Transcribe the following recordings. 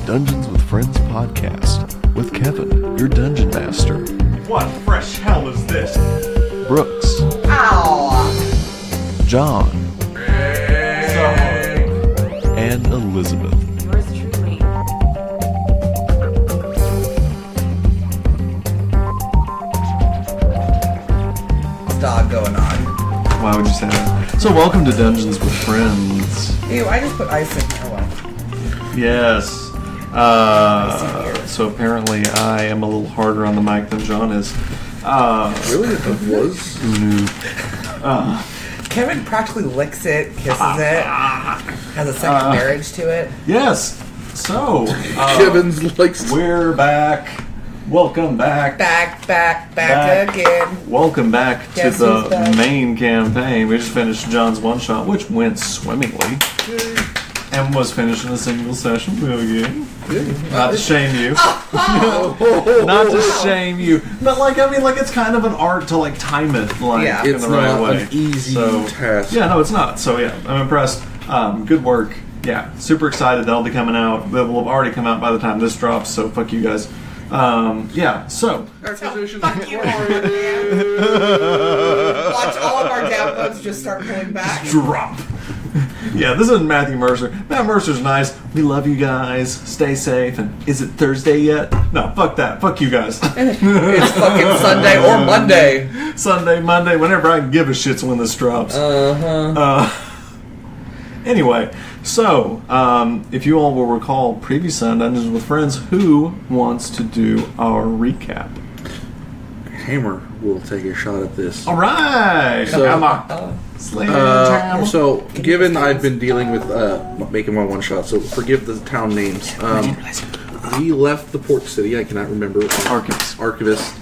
Dungeons with Friends podcast with Kevin, your dungeon master. What fresh hell is this? Brooks. Ow! John. And Elizabeth. Yours truly. What's dog going on? Why would you say that? So welcome to Dungeons with Friends. Ew, I just put ice in here. Yes. So apparently I am a little harder on the mic than John is. Really? It was? Kevin practically licks it, kisses it, has a second marriage to it. Yes. So Kevin's likes. we're back. Welcome back. Back again. Welcome back Guess to who's the back? main campaign. We just finished John's one shot, which went swimmingly, and was finished in a single session game. Not to shame you. Not to shame you. But it's kind of an art to time it Yeah. in It's the right not way. an easy task. Yeah, no, it's not. So yeah, I'm impressed. Good work. Yeah, super excited. That'll be coming out. That will have already come out by the time this drops. So fuck you guys. Yeah. So. Acquisition. Fuck you, Watch all of our downloads just start pulling back. Drop. Yeah, this isn't Matthew Mercer. Matt Mercer's nice. We love you guys. Stay safe. And is it Thursday yet? No, fuck that. Fuck you guys. It's fucking Sunday or Monday. Sunday, Monday, whenever I can give a shit's when this drops. Anyway, so, if you all will recall previously on Dungeons with Friends, who wants to do our recap? Hammer will take a shot at this. All right! So- Come on. Sledgehammer. So, given I've been dealing with making my one shot, so forgive the town names. We left the port city. I cannot remember. Archivist,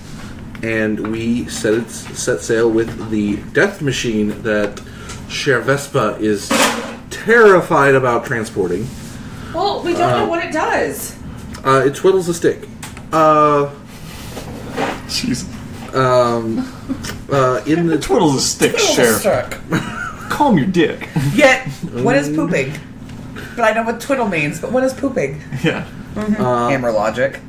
and we set sail with the death machine that Cher Vespa is terrified about transporting. Well, we don't know what it does. It twiddles a stick. Jesus. In the Twiddles a stick, Cher. Calm your dick. Yet, what is pooping? But I know what twiddle means, but what is pooping? Yeah. Hammer logic.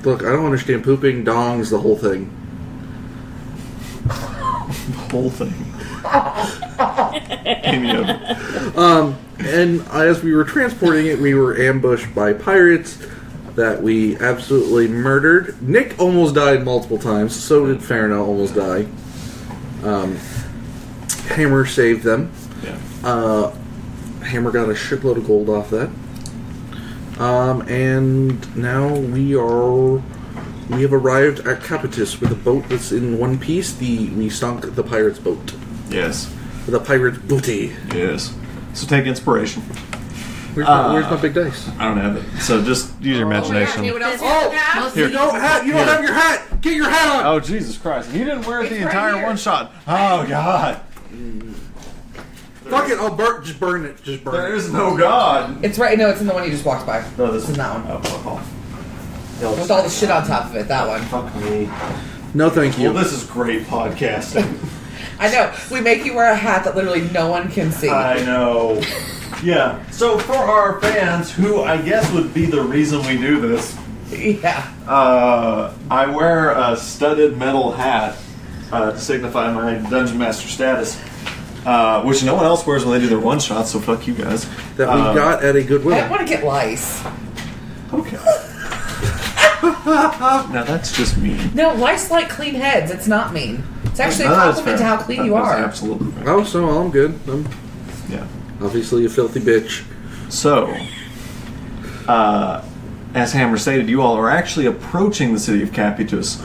Look, I don't understand pooping, dongs, the whole thing. The whole thing. Any of it. And as we were transporting it, we were ambushed by pirates that we absolutely murdered. Nick almost died multiple times. So did Farina almost die. Hammer saved them. Yeah. Hammer got a shitload of gold off that. And now we have arrived at Capitus with a boat that's in one piece. We sunk the pirate's boat. Yes. The pirate's booty. Yes. So take inspiration. Where's my big dice? I don't have it. So just use your imagination. Anyone else Oh, have? you don't have your hat. Get your hat on. Oh, Jesus Christ. He didn't wear it the It's right entire here. one shot. Oh, God. Fuck it. Just burn it. Just burn There it. is no God. It's right. No, it's in the one you just walked by. No, this It's in that one. Oh, fuck off. With all the shit on top of it. That one. Fuck me. No, thank you. Well, this is great podcasting. I know. We make you wear a hat that literally no one can see. I know. Yeah. So for our fans, who I guess would be the reason we do this, Yeah. I wear a studded metal hat to signify my Dungeon Master status, which no one else wears when they do their one shot. So fuck you guys. that we got at a Goodwill. I want to get lice. Okay. Now that's just mean. No, lice like clean heads. It's not mean. It's actually a No, that's compliment to fair. how clean you That's are. Absolutely. Fair. Oh, so I'm good. I'm Yeah. obviously a filthy bitch. So, as Hammer stated, you all are actually approaching the city of Capitus.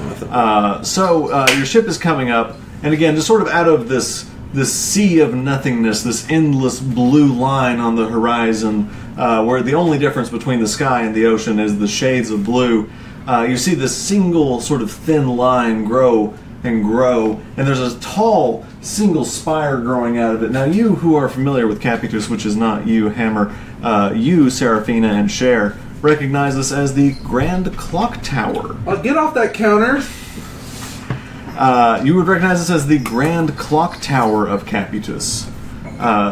So your ship is coming up, and again, just sort of out of this sea of nothingness, this endless blue line on the horizon, where the only difference between the sky and the ocean is the shades of blue. You see this single sort of thin line grow and grow, and there's a tall single spire growing out of it. Now, you who are familiar with Capitus, which is not you, Hammer, you, Serafina, and Cher, recognize this as the Grand Clock Tower. Get off that counter. You would recognize this as the Grand Clock Tower of Capitus.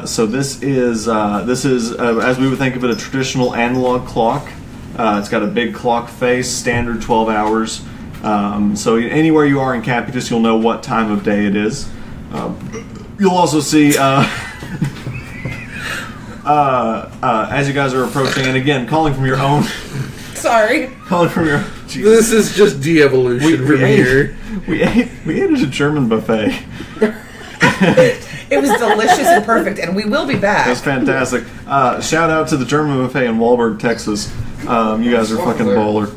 So this is as we would think of it, a traditional analog clock. It's got a big clock face, standard 12 hours. So anywhere you are in Capitus, you'll know what time of day it is. You'll also see, as you guys are approaching, and again, calling from your own... Sorry. Calling from your... This is just de-evolution from here. We ate at a German buffet. It was delicious and perfect, and we will be back. It was fantastic. Shout out to the German buffet in Wahlberg, Texas. You guys are fucking baller.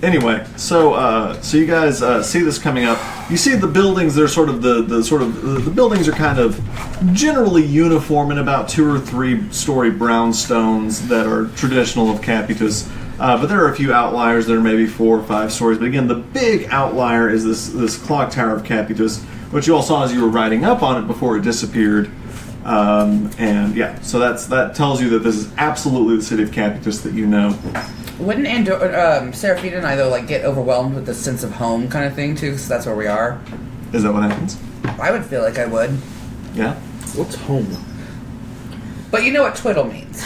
Anyway, so you guys see this coming up. You see the buildings. They're sort of the buildings are kind of generally uniform in about 2 or 3 story brownstones that are traditional of Capitus. But there are a few outliers that are maybe 4 or 5 stories. But again, the big outlier is this clock tower of Capitus, which you all saw as you were riding up on it before it disappeared. And yeah, so that tells you that this is absolutely the city of Capitus that you know. Wouldn't Serafina and I, though, like, get overwhelmed with the sense of home kind of thing, too, because that's where we are? Is that what happens? I would feel like I would. Yeah? What's home? But you know what twiddle means.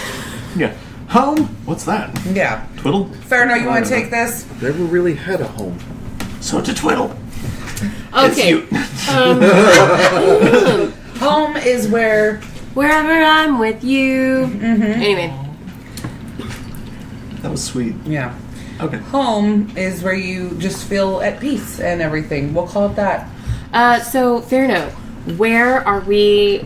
Yeah. Home? What's that? Yeah. Twiddle? Farno, you want to take this? Never really had a home. So to twiddle. Okay. Home is where... Wherever I'm with you. Mm-hmm. Anyway. That was sweet. Yeah. Okay. Home is where you just feel at peace and everything. We'll call it that. So, Farno, where are we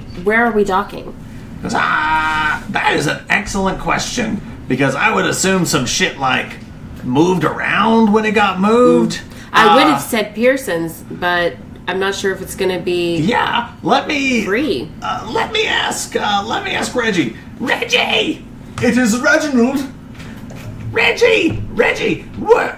docking? That is an excellent question. Because I would assume some shit like moved around when it got moved. I would have said Pearson's, but I'm not sure if it's going to be let me free. Let me ask Reggie. Reggie! It is Reginald. Reggie, where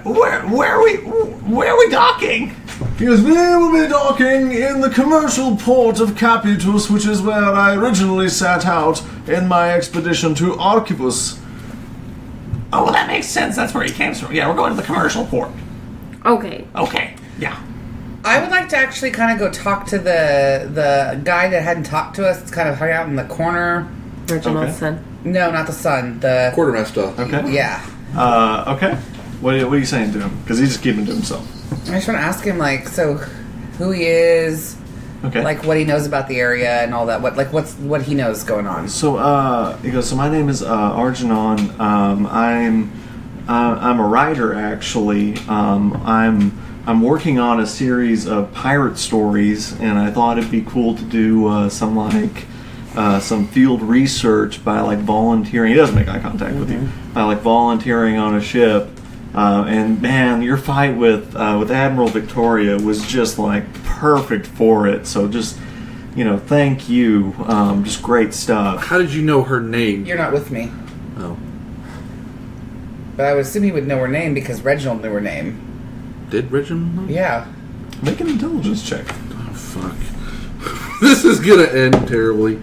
are we docking? Yes, we will be docking in the commercial port of Capitus, which is where I originally set out in my expedition to Archipus. Oh, well, that makes sense. That's where he came from. Yeah, we're going to the commercial port. Okay, yeah. I would like to actually kind of go talk to the guy that hadn't talked to us. It's kind of hung out in the corner. Reginald's son. No, not the son. The Quartermaster. Okay. Yeah. Okay. What are you saying to him? Because he's just keeping it to himself. I just want to ask him, like, so who he is, Okay. like what he knows about the area and all that. What he knows going on. So he goes. So my name is Arjanon. I'm a writer actually. I'm working on a series of pirate stories, and I thought it'd be cool to do some field research by like volunteering. He doesn't make eye contact with you. By like volunteering on a ship. And man, your fight with Admiral Victoria was just like perfect for it. So just, thank you. Just great stuff. How did you know her name? You're not with me. Oh. But I would assume he would know her name because Reginald knew her name. Did Reginald know? Yeah. Make an intelligence check. Oh, fuck. This is gonna end terribly.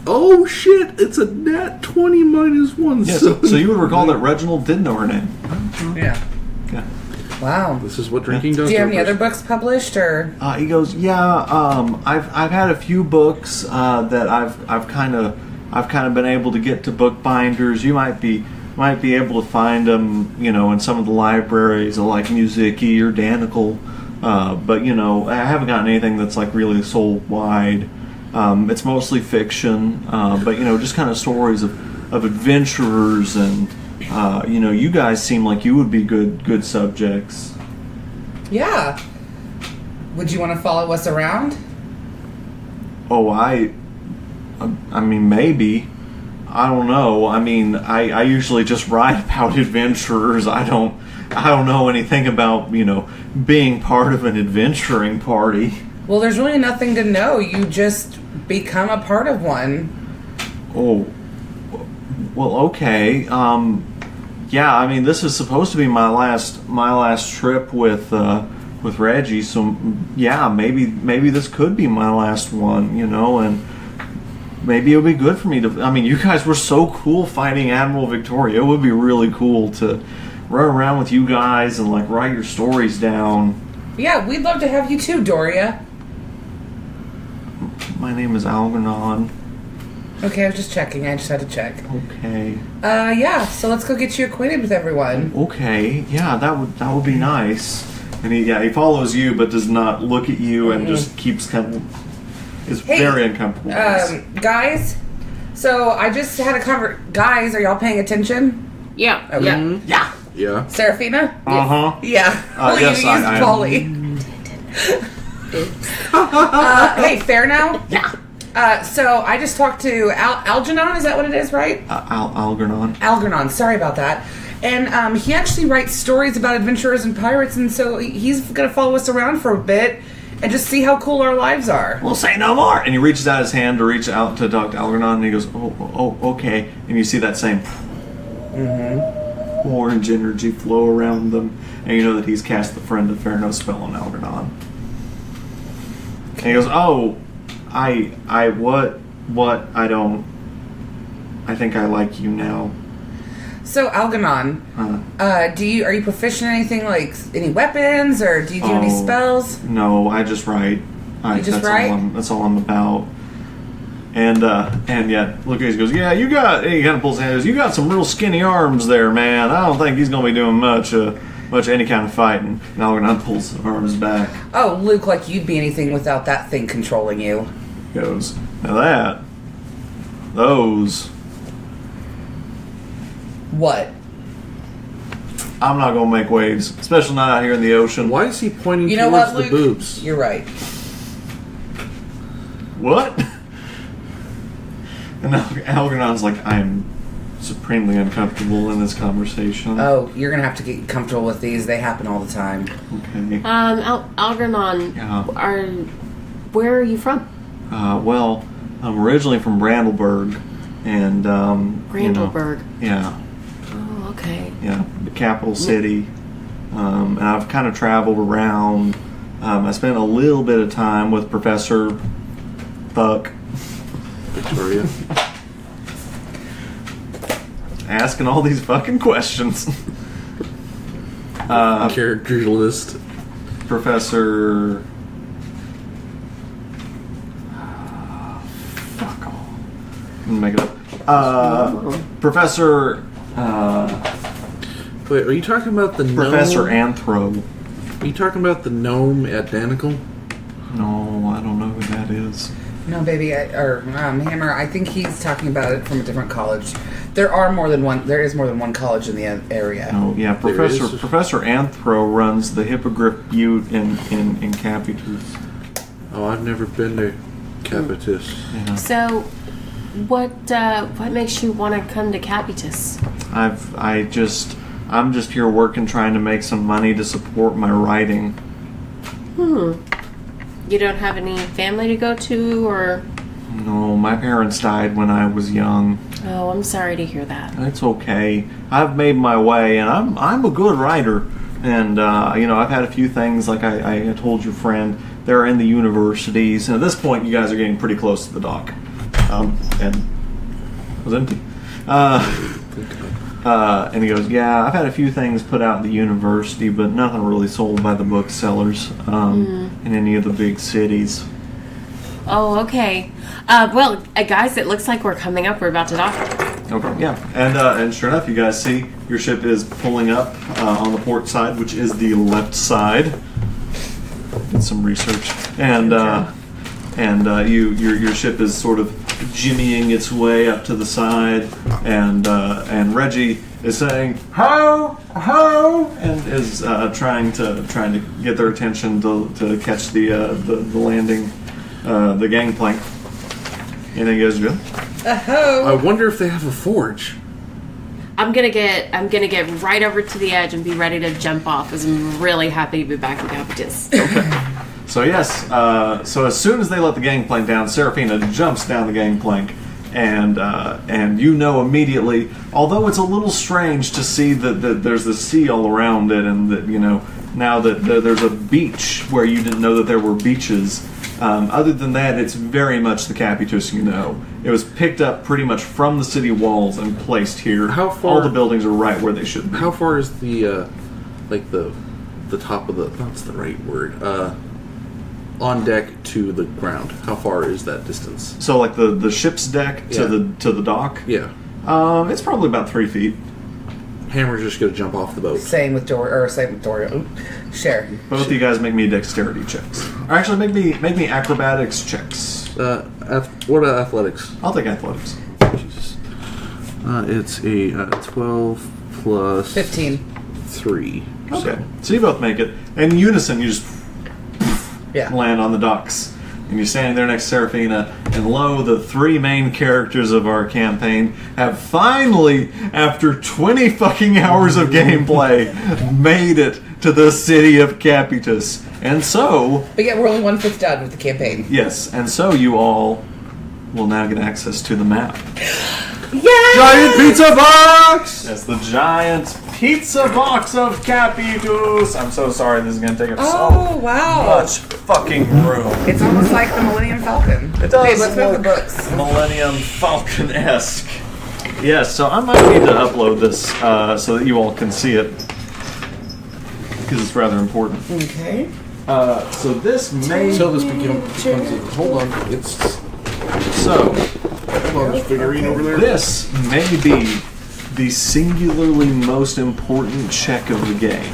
Oh, shit! It's a nat 20 minus 1. Yes. So you would recall that Reginald did know her name. Yeah. Yeah. Wow. This is what drinking does. Do you have any other books published, or? He goes, yeah. I've had a few books that I've kind of been able to get to bookbinders. You might be able to find them, in some of the libraries, like Musiki or Danical. But I haven't gotten anything that's like really sold wide. It's mostly fiction, but just kind of stories of adventurers, and you guys seem like you would be good subjects. Yeah. Would you want to follow us around? Oh, I mean, maybe. I don't know. I mean, I usually just write about adventurers. I don't know anything about being part of an adventuring party. Well, there's really nothing to know. You just become a part of one. Oh, well, okay. Yeah, I mean, this is supposed to be my last trip with Reggie. So yeah, maybe this could be my last one. And maybe it would be good for me to. I mean, you guys were so cool fighting Admiral Victoria. It would be really cool to run around with you guys and like write your stories down. Yeah, we'd love to have you too, Doria. My name is Algernon. Okay, I was just checking. I just had to check. Okay. Yeah. So let's go get you acquainted with everyone. Okay. Yeah, that would be nice. And he follows you, but does not look at you, and just keeps kind of is very uncomfortable. Guys. So I just had a Guys, are y'all paying attention? Yeah. Okay. Yeah. Yeah. Yeah. Serafina? Uh-huh. Yeah. Yes, you used Polly. Hey, fair now? Yeah. So I just talked to Algernon, is that what it is, right? Algernon. Algernon, sorry about that. And he actually writes stories about adventurers and pirates, and so he's going to follow us around for a bit and just see how cool our lives are. Well, say no more. And he reaches out his hand to reach out to Dr. Algernon, and he goes, oh, okay. And you see that same orange energy flow around them, and you know that he's cast the Friend of Fair No spell on Algernon. And he goes, oh, what, I think I like you now. So, Algernon, are you proficient in anything, like any weapons, or do you do any spells? No, I just write. That's all I'm about. And yeah, look, he goes, yeah, he kind of pulls his hand, he goes, you got some real skinny arms there, man. I don't think he's going to be doing much any kind of fighting. And Algernon pulls his arms back. Oh, Luke, like you'd be anything without that thing controlling you. He goes, now those... What? I'm not going to make waves, especially not out here in the ocean. Why is he pointing You know towards what, the Luke? boobs? You're right. What? And Algernon's like, I'm supremely uncomfortable in this conversation. Oh, you're going to have to get comfortable with these. They happen all the time. Okay. Algernon, Yeah. Where are you from? Well, I'm originally from Brandlburg, and Brandlburg. Yeah. Oh, okay. Yeah, the capital city. And I've kind of traveled around. I spent a little bit of time with Professor Fuck. Victoria. Asking all these fucking questions. Character list. Professor... fuck all. I'm gonna make it up. Professor... Wait, are you talking about the Professor gnome? Anthro. Are you talking about the gnome at Danical? No, I don't know who that is. No, baby, Hammer, I think he's talking about it from a different college. There is more than one college in the area. Oh, yeah, There is. Professor Anthro runs the Hippogriff Butte in Capitus. Oh, I've never been to Capitus. Yeah. So, what makes you want to come to Capitus? I'm just here working, trying to make some money to support my writing. You don't have any family to go to, or? No, my parents died when I was young. Oh, I'm sorry to hear that. It's okay. I've made my way, and I'm a good writer. And I've had a few things, like I told your friend. They're in the universities, and at this point, you guys are getting pretty close to the dock. And it was empty. And he goes, yeah, I've had a few things put out at the university, but nothing really sold by the booksellers in any of the big cities. Oh, okay. Guys, it looks like we're coming up. We're about to dock. Okay, yeah. And sure enough, you guys see your ship is pulling up on the port side, which is the left side. Did some research. And your ship is sort of jimmying its way up to the side, and Reggie is saying ho ho, and is trying to get their attention to catch the landing, the gangplank. Anything you guys do? Oh. I wonder if they have a forge. I'm gonna get right over to the edge and be ready to jump off, as I'm really happy to be back in Capitus. Okay. So yes, so as soon as they let the gangplank down, Serafina jumps down the gangplank, and you know immediately, although it's a little strange to see that there's the sea all around it, and that now that there's a beach where you didn't know that there were beaches. Other than that, it's very much the Capitus you know. It was picked up pretty much from the city walls and placed here. How far? All the buildings are right where they should be. How far is the top of the? That's the right word. on deck to the ground? How far is that distance? So like the ship's deck to the dock? Yeah. It's probably about 3 feet. Hammer's just going to jump off the boat. Same with Doria. Ooh, Cher. Both of you guys make me dexterity checks. Or actually, make me acrobatics checks. What about athletics? I'll take athletics. Jesus. It's a 12 plus 15. 3. Okay. So you both make it. In unison, you just land on the docks. And you're standing there next to Serafina, and lo, the 3 main characters of our campaign have finally, after 20 fucking hours of gameplay, made it to the city of Capitus. And so... But yeah, we're only 1/5 done with the campaign. Yes, and so you all will now get access to the map. Yeah! Giant pizza box! That's the giant pizza box of Capitus. I'm so sorry, this is going to take up so much fucking room. It's almost like the Millennium Falcon. It does. Hey, let's move the books. Millennium Falcon-esque. Yes, so I might need to upload this so that you all can see it. Because it's rather important. Okay. So this may... Until this becomes... Hold on. It's... So... Hold on, this figurine over there. This may be the singularly most important check of the game.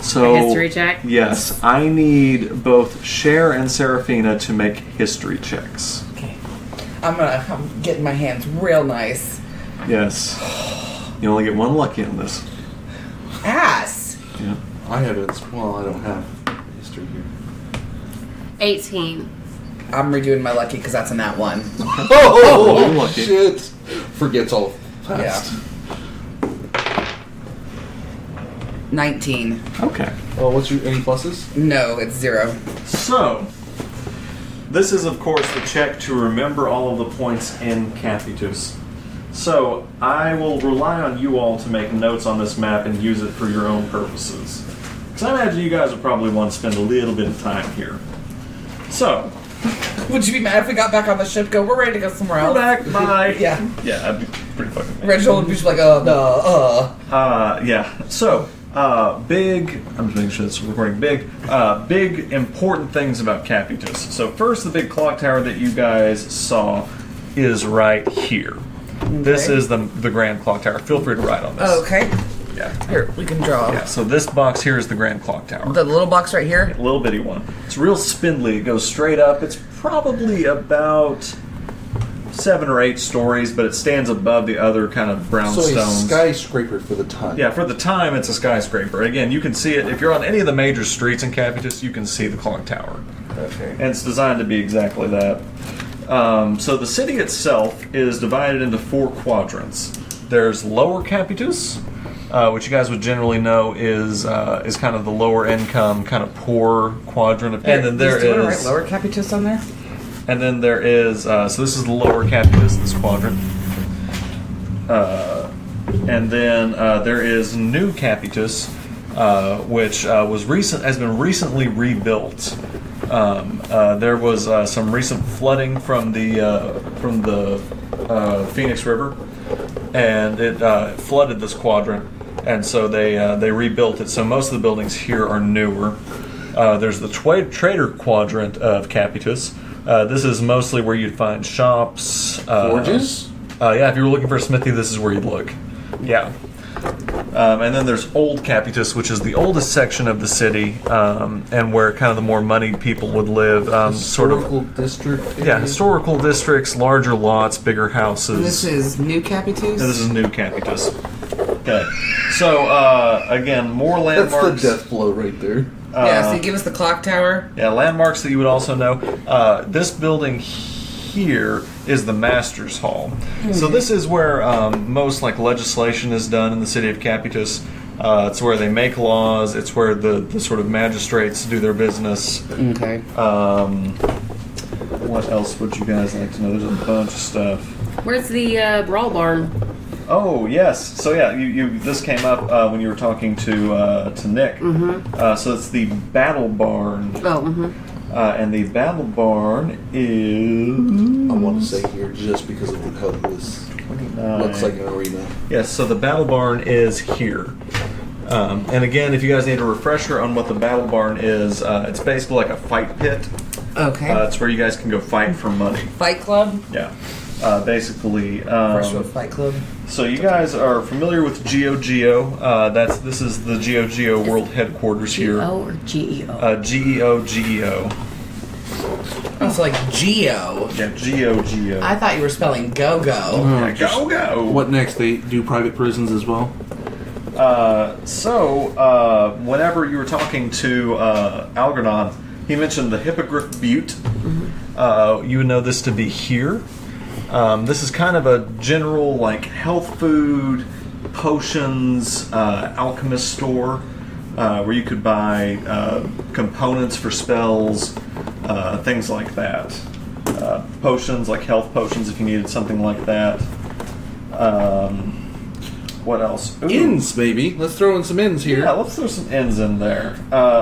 So, A history check? Yes, I need both Cher and Serafina to make history checks. Okay. I'm getting my hands real nice. Yes. You only get one lucky on this. Ass! Yeah. I haven't... Well, I don't have history here. 18. I'm redoing my lucky because that's in that one. Oh, lucky. Shit! Forgets all past. Yeah. 19. Okay. Oh, what's your... Any pluses? No, it's 0. So, this is, of course, the check to remember all of the points in Capitus. So, I will rely on you all to make notes on this map and use it for your own purposes. Because I imagine you guys would probably want to spend a little bit of time here. So... Would you be mad if we got back on the ship, we're ready to go somewhere else? We're back, bye. Yeah. Yeah, that'd be pretty fucking mad. Reginald would be just like, Yeah. So, big... I'm just making sure this is recording. Big important things about Capitus. So first, the big clock tower that you guys saw is right here. Okay. This is the grand clock tower. Feel free to write on this. Oh, okay. Yeah. Here, we can draw. Yeah, so this box here is the grand clock tower. The little box right here? A little bitty one. It's real spindly. It goes straight up. It's probably about 7 or 8 stories, but it stands above the other kind of brownstones. So a skyscraper for the time. Yeah, for the time, it's a skyscraper. Again, you can see it. If you're on any of the major streets in Capitus, you can see the clock tower. Okay. And it's designed to be exactly that. So the city itself is divided into 4 quadrants. There's Lower Capitus, which you guys would generally know is kind of the lower income, kind of poor quadrant. And then there is Lower Capitus on there. And then there is so this is the Lower Capitus, this quadrant. And then there is New Capitus, which has been recently rebuilt. There was some recent flooding from the Phoenix River, and it flooded this quadrant, and so they rebuilt it. So most of the buildings here are newer. There's the trader quadrant of Capitus. This is mostly where you'd find shops. Forges? Yeah, if you were looking for a smithy, this is where you'd look. Yeah. And then there's Old Capitus, which is the oldest section of the city, and where kind of the more moneyed people would live. Historical district area? Yeah, historical districts, larger lots, bigger houses. And this is New Capitus? And this is New Capitus. Okay. So, again, more landmarks. That's the death blow right there. Yeah, so you give us the clock tower. Yeah, landmarks that you would also know. This building here is the Master's Hall. Mm-hmm. So this is where most legislation is done in the city of Capitus. It's where they make laws. It's where the sort of magistrates do their business. Okay. What else would you guys like to know? There's a bunch of stuff. Where's the brawl barn? Oh yes. So yeah, you this came up when you were talking to Nick. Mm-hmm. So it's the Battle Barn. Oh. Mm-hmm. And the Battle Barn is... I want to say here just because of how this looks like an arena. Yes, so the Battle Barn is here. And again, if you guys need a refresher on what the battle barn is, it's basically like a fight pit. Okay. It's where you guys can go fight for money. Fight Club? Yeah. Basically. Freshfield Fight Club. So you guys are familiar with GeoGeo. This is the GeoGeo World Headquarters here. G-O or G-E-O? GEO. Oh, so like Geo. Yeah, GeoGeo. I thought you were spelling go-go. Yeah, go! What next? They do private prisons as well? Whenever you were talking to Algernon, he mentioned the Hippogriff Butte. You would know this to be here. This is kind of a general, like, health food, potions, alchemist store, where you could buy components for spells, things like that. Potions, like health potions if you needed something like that. What else? Ooh. Inns, maybe. Let's throw in some inns here. Yeah, let's throw some inns in there.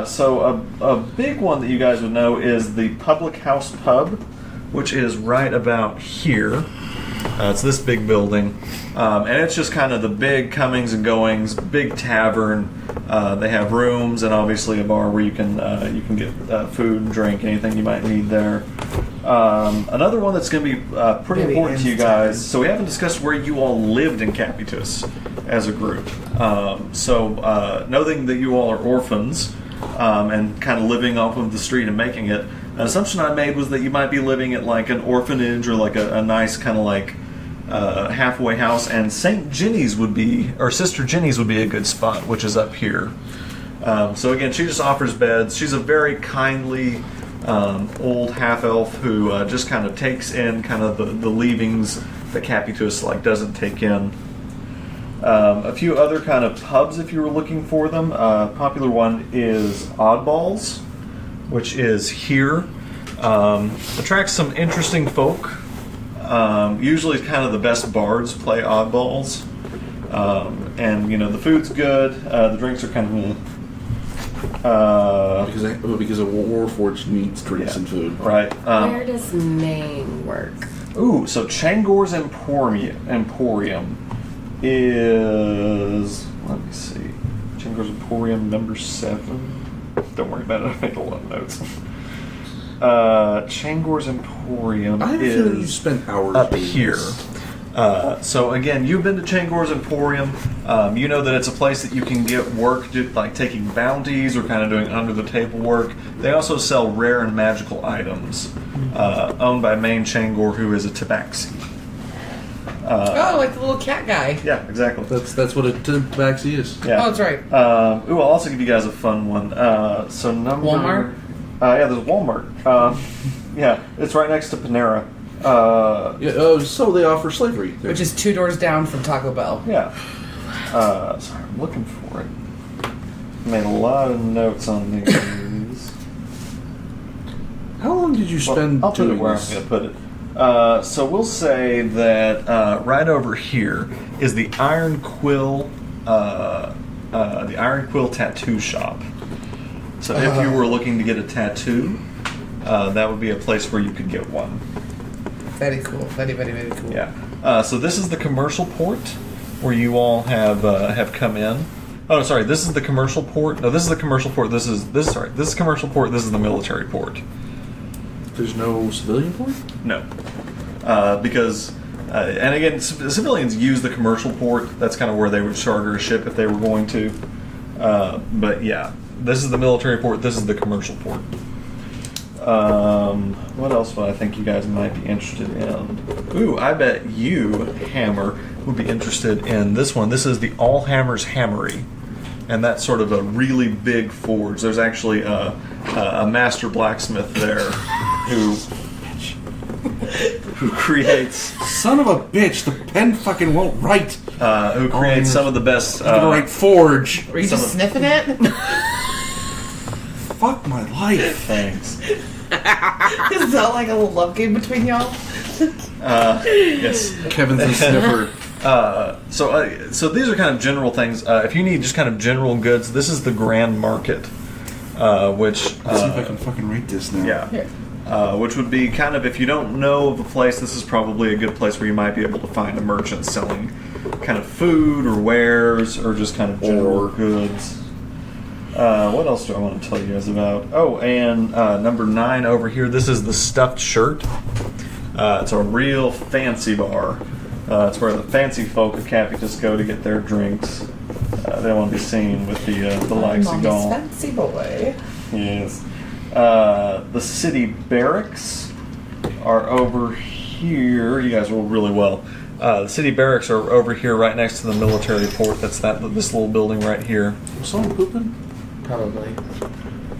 So a big one that you guys would know is the Public House Pub, which is right about here. It's this big building. And it's just kind of the big comings and goings, big tavern. They have rooms and obviously a bar where you can get food and drink, anything you might need there. Another one that's going to be pretty important to you guys. So we haven't discussed where you all lived in Capitus as a group. Knowing that you all are orphans and kind of living off of the street and making it, an assumption I made was that you might be living at like an orphanage or like a nice kind of like halfway house, and St. Jenny's would be, or Sister Jenny's would be a good spot, which is up here. So again, she just offers beds. She's a very kindly old half-elf who just kind of takes in kind of the leavings that Capitus like doesn't take in. A few other kind of pubs if you were looking for them. Popular one is Oddballs, which is here. Attracts some interesting folk. Usually kind of the best bards play Oddballs. And, you know, the food's good. The drinks are kind of... because of Warforged needs drinks and food. Right. Where does Maine work? Ooh, so Changor's Emporium is... Let me see. Changor's Emporium number 7. Don't worry about it. I made a lot of notes. Changor's Emporium I have a feeling you spent hours up doing here. this. So again, you've been to Changor's Emporium. You know that it's a place that you can get work, like taking bounties or kind of doing under-the-table work. They also sell rare and magical items, owned by Main Changor, who is a tabaxi. Like the little cat guy. Yeah, exactly. That's what a tabaxi is. Yeah. Oh, that's right. I'll also give you guys a fun one. Walmart? Yeah, there's Walmart. Yeah, it's right next to Panera. So they offer slavery there. Which is 2 doors down from Taco Bell. Yeah. Sorry, I'm looking for it. Made a lot of notes on these. How long did you spend I'll put it doing where this? I'm going to put it. So we'll say that right over here is the Iron Quill tattoo shop. So if you were looking to get a tattoo, that would be a place where you could get one. Very cool. Very, very, very cool. Yeah. So this is the commercial port where you all have come in. Oh, sorry. This is the commercial port. No, this is the commercial port. This is commercial port. This is the military port. There's no civilian port? No, because and again, civilians use the commercial port. That's kind of where they would charter a ship if they were going to. But yeah, this is the military port. This is the commercial port. What else would I think you guys might be interested in? Ooh, I bet you, Hammer, would be interested in this one. This is the All Hammers Hammery. And that's sort of a really big forge. There's actually a master blacksmith there who creates... Son of a bitch, the pen fucking won't write. Who creates some of the best... I'm gonna write forge. Were you just sniffing it? Fuck my life. Thanks. Is that like a little love game between y'all? Yes. Kevin's a sniffer. So these are kind of general things. If you need just kind of general goods, this is the Grand Market, which... Let's see if I can fucking rate this now. Yeah. Which would be kind of, if you don't know of a place, this is probably a good place where you might be able to find a merchant selling kind of food or wares or just kind of general goods. What else do I want to tell you guys about? Oh, and number 9 over here. This is the Stuffed Shirt. It's a real fancy bar. It's where the fancy folk of Capitus go to get their drinks. They don't want to be seen with the likes of Gall. Fancy boy. Yes. The city barracks are over here. You guys roll really well. The city barracks are over here, right next to the military port. That's this little building right here. Was someone pooping? Probably.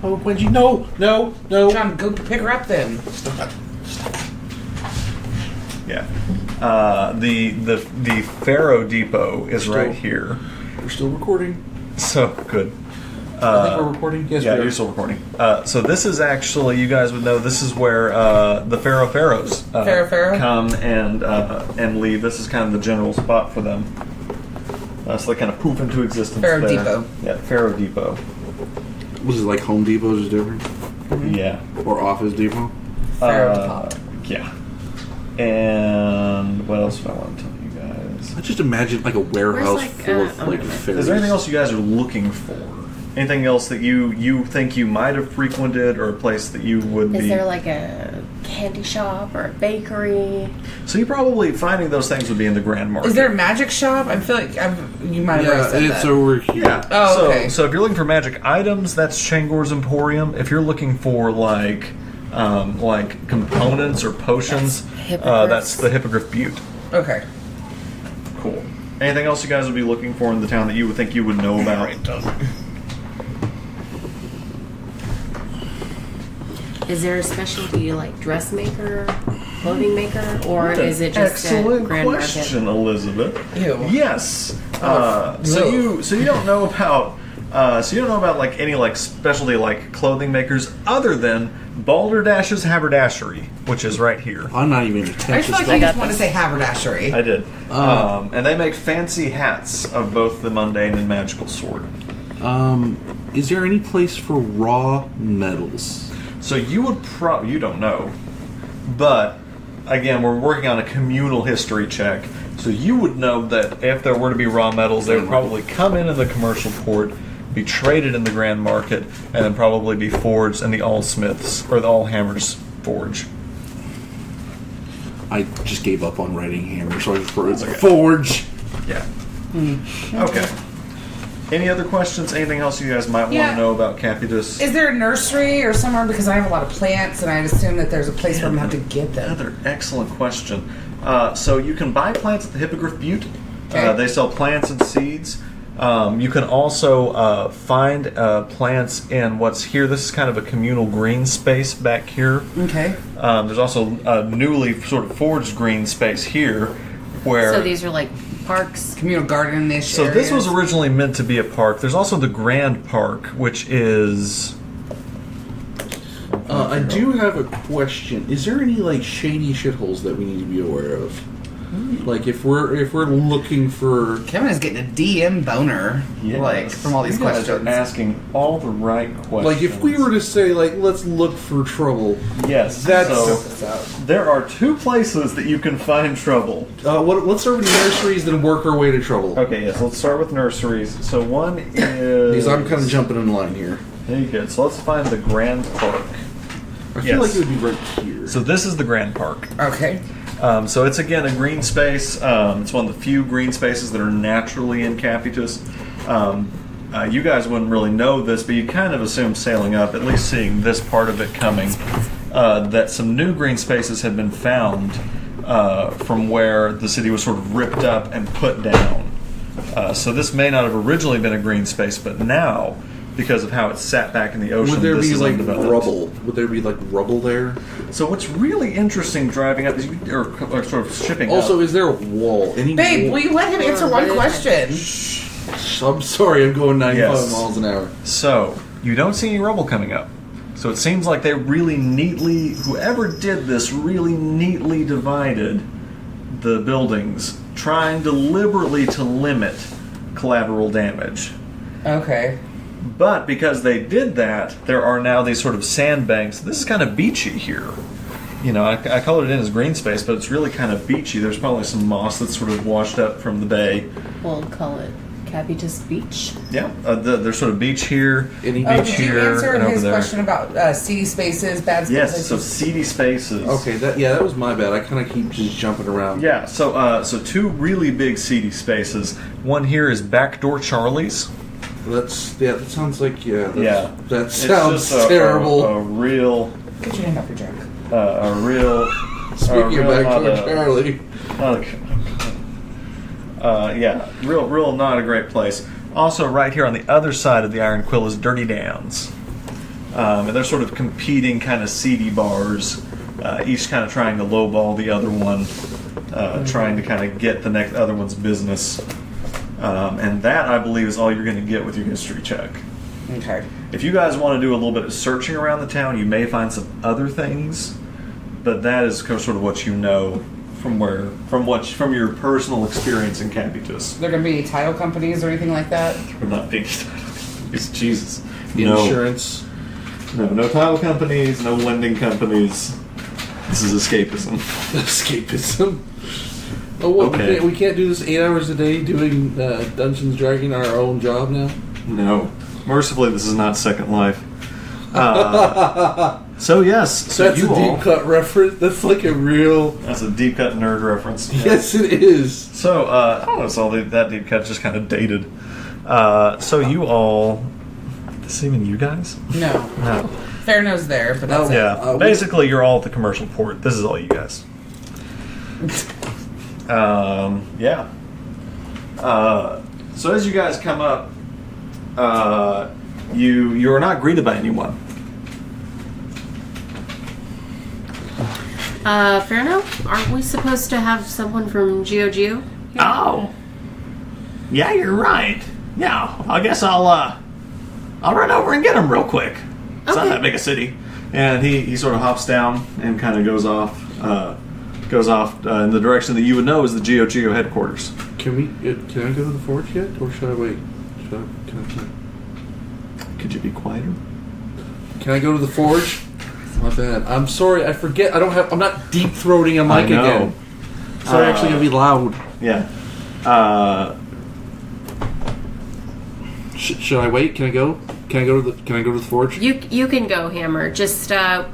Oh, Wendy, no. John, go pick her up then. Stop. Yeah. The Pharaoh Depot is right here. We're still recording. So good. I think we're recording. Yes, yeah, we are. you're still recording. So this is actually, you guys would know, this is where the Pharaohs come and leave. This is kind of the general spot for them. So they kind of poof into existence. Pharaoh there. Depot. Yeah, Pharaoh Depot. Was it like Home Depot is different? Mm-hmm. Yeah. Or Office Depot? Pharaoh Depot. Yeah. And what else do I want to tell you guys? I just imagine like a warehouse full of like fairies. Is there anything else you guys are looking for? Anything else that you think you might have frequented, or a place that you would be? Is there like a candy shop or a bakery? So you probably finding those things would be in the Grand Market. Is there a magic shop? I feel like you might have already said it's that. over here. Yeah. Oh, okay. So if you're looking for magic items, that's Changor's Emporium. If you're looking for like components or potions, that's the Hippogriff Butte. Okay. Cool. Anything else you guys would be looking for in the town that you would think you would know about? Is there a specialty like dressmaker, clothing maker, or is it just excellent a Grand question, Market? Elizabeth? Ew. Yes. So you don't know about like any like specialty like clothing makers other than Balderdash's Haberdashery, which is right here. I'm not even I attention. feel like you just want to say haberdashery. I did. And they make fancy hats of both the mundane and magical sort. Is there any place for raw metals? So you would you don't know, but again, we're working on a communal history check. So you would know that if there were to be raw metals, they would probably come into the commercial port, be traded in the Grand Market, and then probably be forged in the Allsmiths or the Allhammers forge. I just gave up on writing hammer, so I just wrote forge. Yeah. Okay. Any other questions? Anything else you guys might want to know about Capitus? Is there a nursery or somewhere? Because I have a lot of plants, and I'd assume that there's a place where I'm going to have to get them. Another excellent question. So you can buy plants at the Hippogriff Butte. Okay. They sell plants and seeds. You can also find plants in what's here. This is kind of a communal green space back here. Okay. There's also a newly sort of forged green space here, where. So these are like parks. Communal garden-ish So this areas. was originally meant to be a park. There's also the Grand Park, which is. I do have a question. Is there any like shady shitholes that we need to be aware of? Like if we're looking for Kevin is getting a DM boner, like from all these you guys questions. are asking all the right questions. like if we were to say like let's look for trouble. yes, That's so there are 2 places that you can find trouble. Let's start with nurseries, then work our way to trouble. Okay, yes, let's start with nurseries. So one is. Because I'm kind of jumping in line here. There you go. So let's find the Grand Park. I feel like it would be right here. So this is the Grand Park. Okay. So it's again a green space. It's one of the few green spaces that are naturally in Capitus. You guys wouldn't really know this, but you kind of assume sailing up, at least seeing this part of it coming, that some new green spaces had been found from where the city was sort of ripped up and put down. So this may not have originally been a green space, but now, because of how it's sat back in the ocean, Would there this be is like undeveloped. rubble? Would there be like rubble there? So what's really interesting driving up is or sort of shipping Also, up. is there a wall? Any Babe, wall? will you let him answer one question? I'm sorry, I'm going 95 Yes. miles an hour. So you don't see any rubble coming up. So it seems like they really neatly, whoever did this really neatly divided the buildings, trying deliberately to limit collateral damage. Okay. But because they did that, there are now these sort of sandbanks. This is kind of beachy here. I colored it in as green space, but it's really kind of beachy. There's probably some moss that's sort of washed up from the bay. We'll call it Capitus Beach. Yeah, there's sort of beach here, Any beach Did here, you answer and over his there. question about seedy spaces, bad spaces? Yes, so seedy spaces. Okay, that was my bad. I kind of keep just jumping around. Yeah, so two really big seedy spaces. One here is Backdoor Charlie's. That sounds like that It's sounds just terrible. A real, Get your hand off your drink. a real. Speaking of Backdoor Charlie, real not a great place. Also, right here on the other side of the Iron Quill is Dirty Downs. And they're sort of competing kind of seedy bars, each kind of trying to lowball the other one, trying to kind of get the next other one's business. And that, I believe, is all you're going to get with your history check. Okay. If you guys want to do a little bit of searching around the town, you may find some other things, but that is sort of what you know from your personal experience in Capitus. There going to be any title companies or anything like that? We're not big. It's Jesus. insurance. No title companies, no lending companies. This is escapism. Escapism. Oh, what? Okay. We can't do this 8 hours a day doing Dungeons Dragon our own job now? No. Mercifully, this is not Second Life. So yes, so That's you a all. deep cut reference. That's like a real. That's a deep cut nerd reference. Yeah. Yes, it is. So I don't know. It's all that deep cut just kind of dated. So you all. This even you guys? No. No. Fairno's there, but that's it. Yeah. Basically, you're all at the commercial port. This is all you guys. Yeah. So as you guys come up, you are not greeted by anyone. Fairno, aren't we supposed to have someone from Geo here? Oh. Yeah, you're right. Yeah, I guess I'll run over and get him real quick. It's not Okay. that big a city. And he sort of hops down and kind of goes off in the direction that you would know is the Geo headquarters. Can I go to the forge yet, or should I wait? Could you be quieter? Can I go to the forge? My bad. I'm sorry. I forget. I'm not deep throating a mic I know. again. Sorry, actually gonna be loud. Yeah. Should I wait? Can I go? Can I go to the forge? You can go, Hammer. Just I'd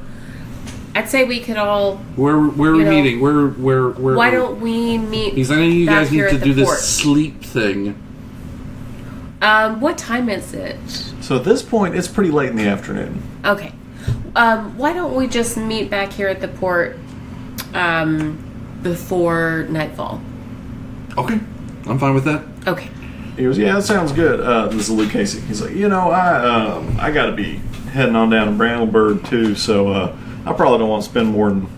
say we could all. Where are we meeting? Where? Why don't we meet? Because I know you back guys here need to at the do this fort? sleep thing. What time is it? So at this point, it's pretty late in the afternoon. Okay. Why don't we just meet back here at the port before nightfall? Okay, I'm fine with that. Okay. He goes, yeah, that sounds good. This is Luke Casey. He's like, I got to be heading on down to Brambleburg too, so I probably don't want to spend more than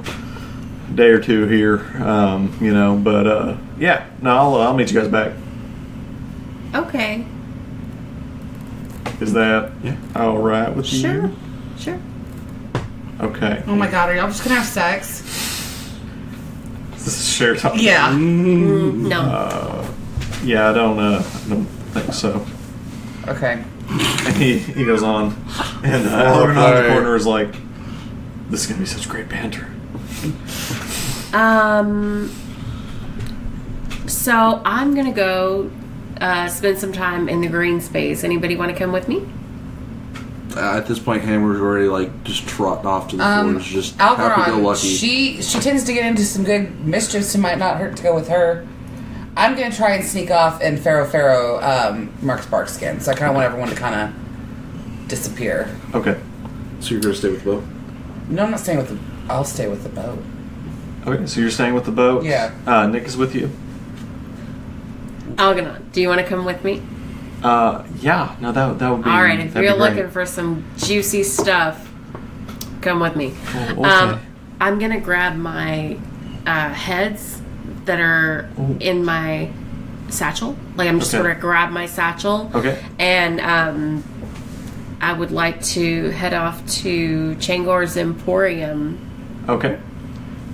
a day or two here, But yeah, no, I'll meet you guys back. Okay. Is that all right with Sure. you? Sure. Okay. Oh my god, are y'all just gonna have sex? This is Cher talking. Yeah. No. Yeah, I don't think so. Okay. And he goes on, and everyone on the corner is like, "This is gonna be such great banter." So I'm gonna go spend some time in the green space. Anybody want to come with me? At this point, Hammer's already just trotting off to the forge, just happy go Alvaron, lucky. she tends to get into some good mischief, so it might not hurt to go with her. I'm going to try and sneak off in Pharaoh Mark's bark skin, so I kind of want everyone to kind of disappear. Okay. So you're gonna stay with Bo? No, I'm not staying with the... I'll stay with the boat. Okay, so you're staying with the boat. Yeah. Nick is with you. Algernon, do you want to come with me? Yeah. No, that would be. All right, if that'd you're be great. looking for some juicy stuff, come with me. Oh, okay. I'm gonna grab my heads that are in my satchel. Like I'm just Okay. gonna grab my satchel. Okay. And I would like to head off to Changor's Emporium. Okay.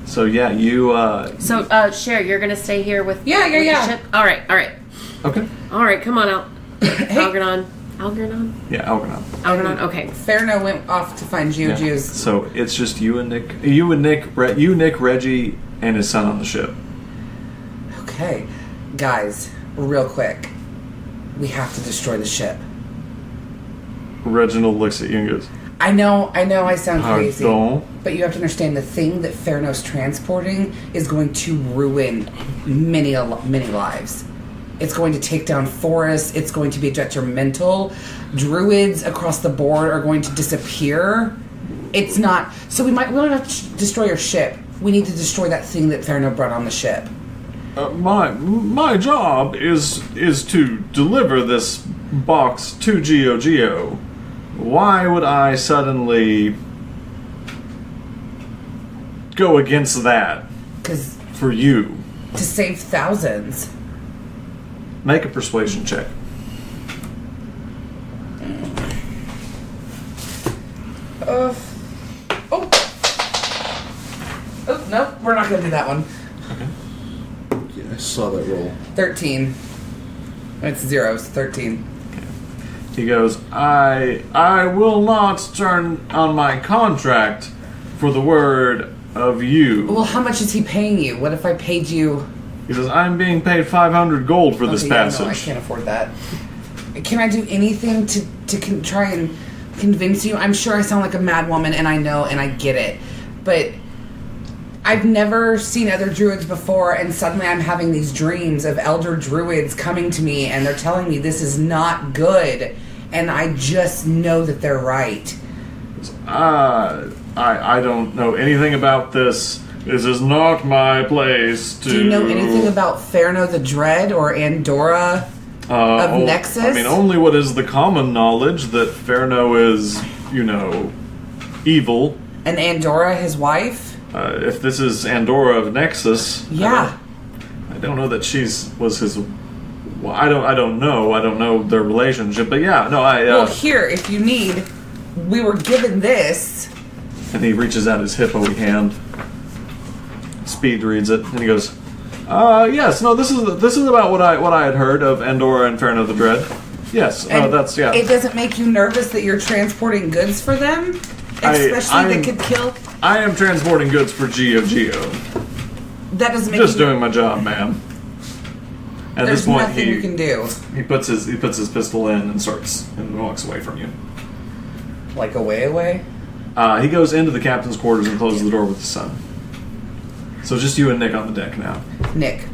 So yeah, you. So Cher, you're gonna stay here with Yeah. with the ship? All right. Okay. All right, come on out. Algernon. Algernon? Yeah, Algernon. Algernon, okay. Ferno went off to find Yeah. Gio's. So it's just you and Nick, Reggie, and his son on the ship. Okay. Guys, real quick. We have to destroy the ship. Reginald looks at you and goes, I know I sound crazy. Pardon? But you have to understand the thing that Ferno's transporting is going to ruin many lives. It's going to take down forests. It's going to be detrimental. Druids across the board are going to disappear. It's not... So we don't have to destroy your ship. We need to destroy that thing that Ferno brought on the ship. My job is to deliver this box to Geo. Why would I suddenly go against that? 'Cause For you. to save thousands. Make a persuasion check. Oh, no, we're not going to do that one. Yeah, I saw that roll. 13. It's 0, it's 13. He goes, I will not turn on my contract for the word of you. Well, how much is he paying you? What if I paid you... He says, I'm being paid 500 gold for this Okay, yeah, passage. no, I can't afford that. Can I do anything to try and convince you? I'm sure I sound like a mad woman, and I know, and I get it. But I've never seen other druids before, and suddenly I'm having these dreams of elder druids coming to me, and they're telling me this is not good, and I just know that they're right. I don't know anything about this. This is not my place to... Do you know anything about Ferno the Dread or Andorra of Nexus? I mean, only what is the common knowledge that Ferno is, evil. And Andorra, his wife? If this is Andorra of Nexus... Yeah. I don't know that was his... Well, I don't know. I don't know their relationship, but yeah, no, Well, here, if you need, we were given this. And he reaches out his hippo-y hand. Speed reads it, and he goes, yes, no, this is about what I had heard of Andorra and Ferno the Dread. Yes, that's, yeah. It doesn't make you nervous that you're transporting goods for them? Especially that could kill... I am transporting goods for Geo. That doesn't make Just you... doing my job, ma'am. At There's this point, nothing you can do. He puts his pistol in and walks away from you. Like away? He goes into the captain's quarters and closes the door with his son. So just you and Nick on the deck now. Nick,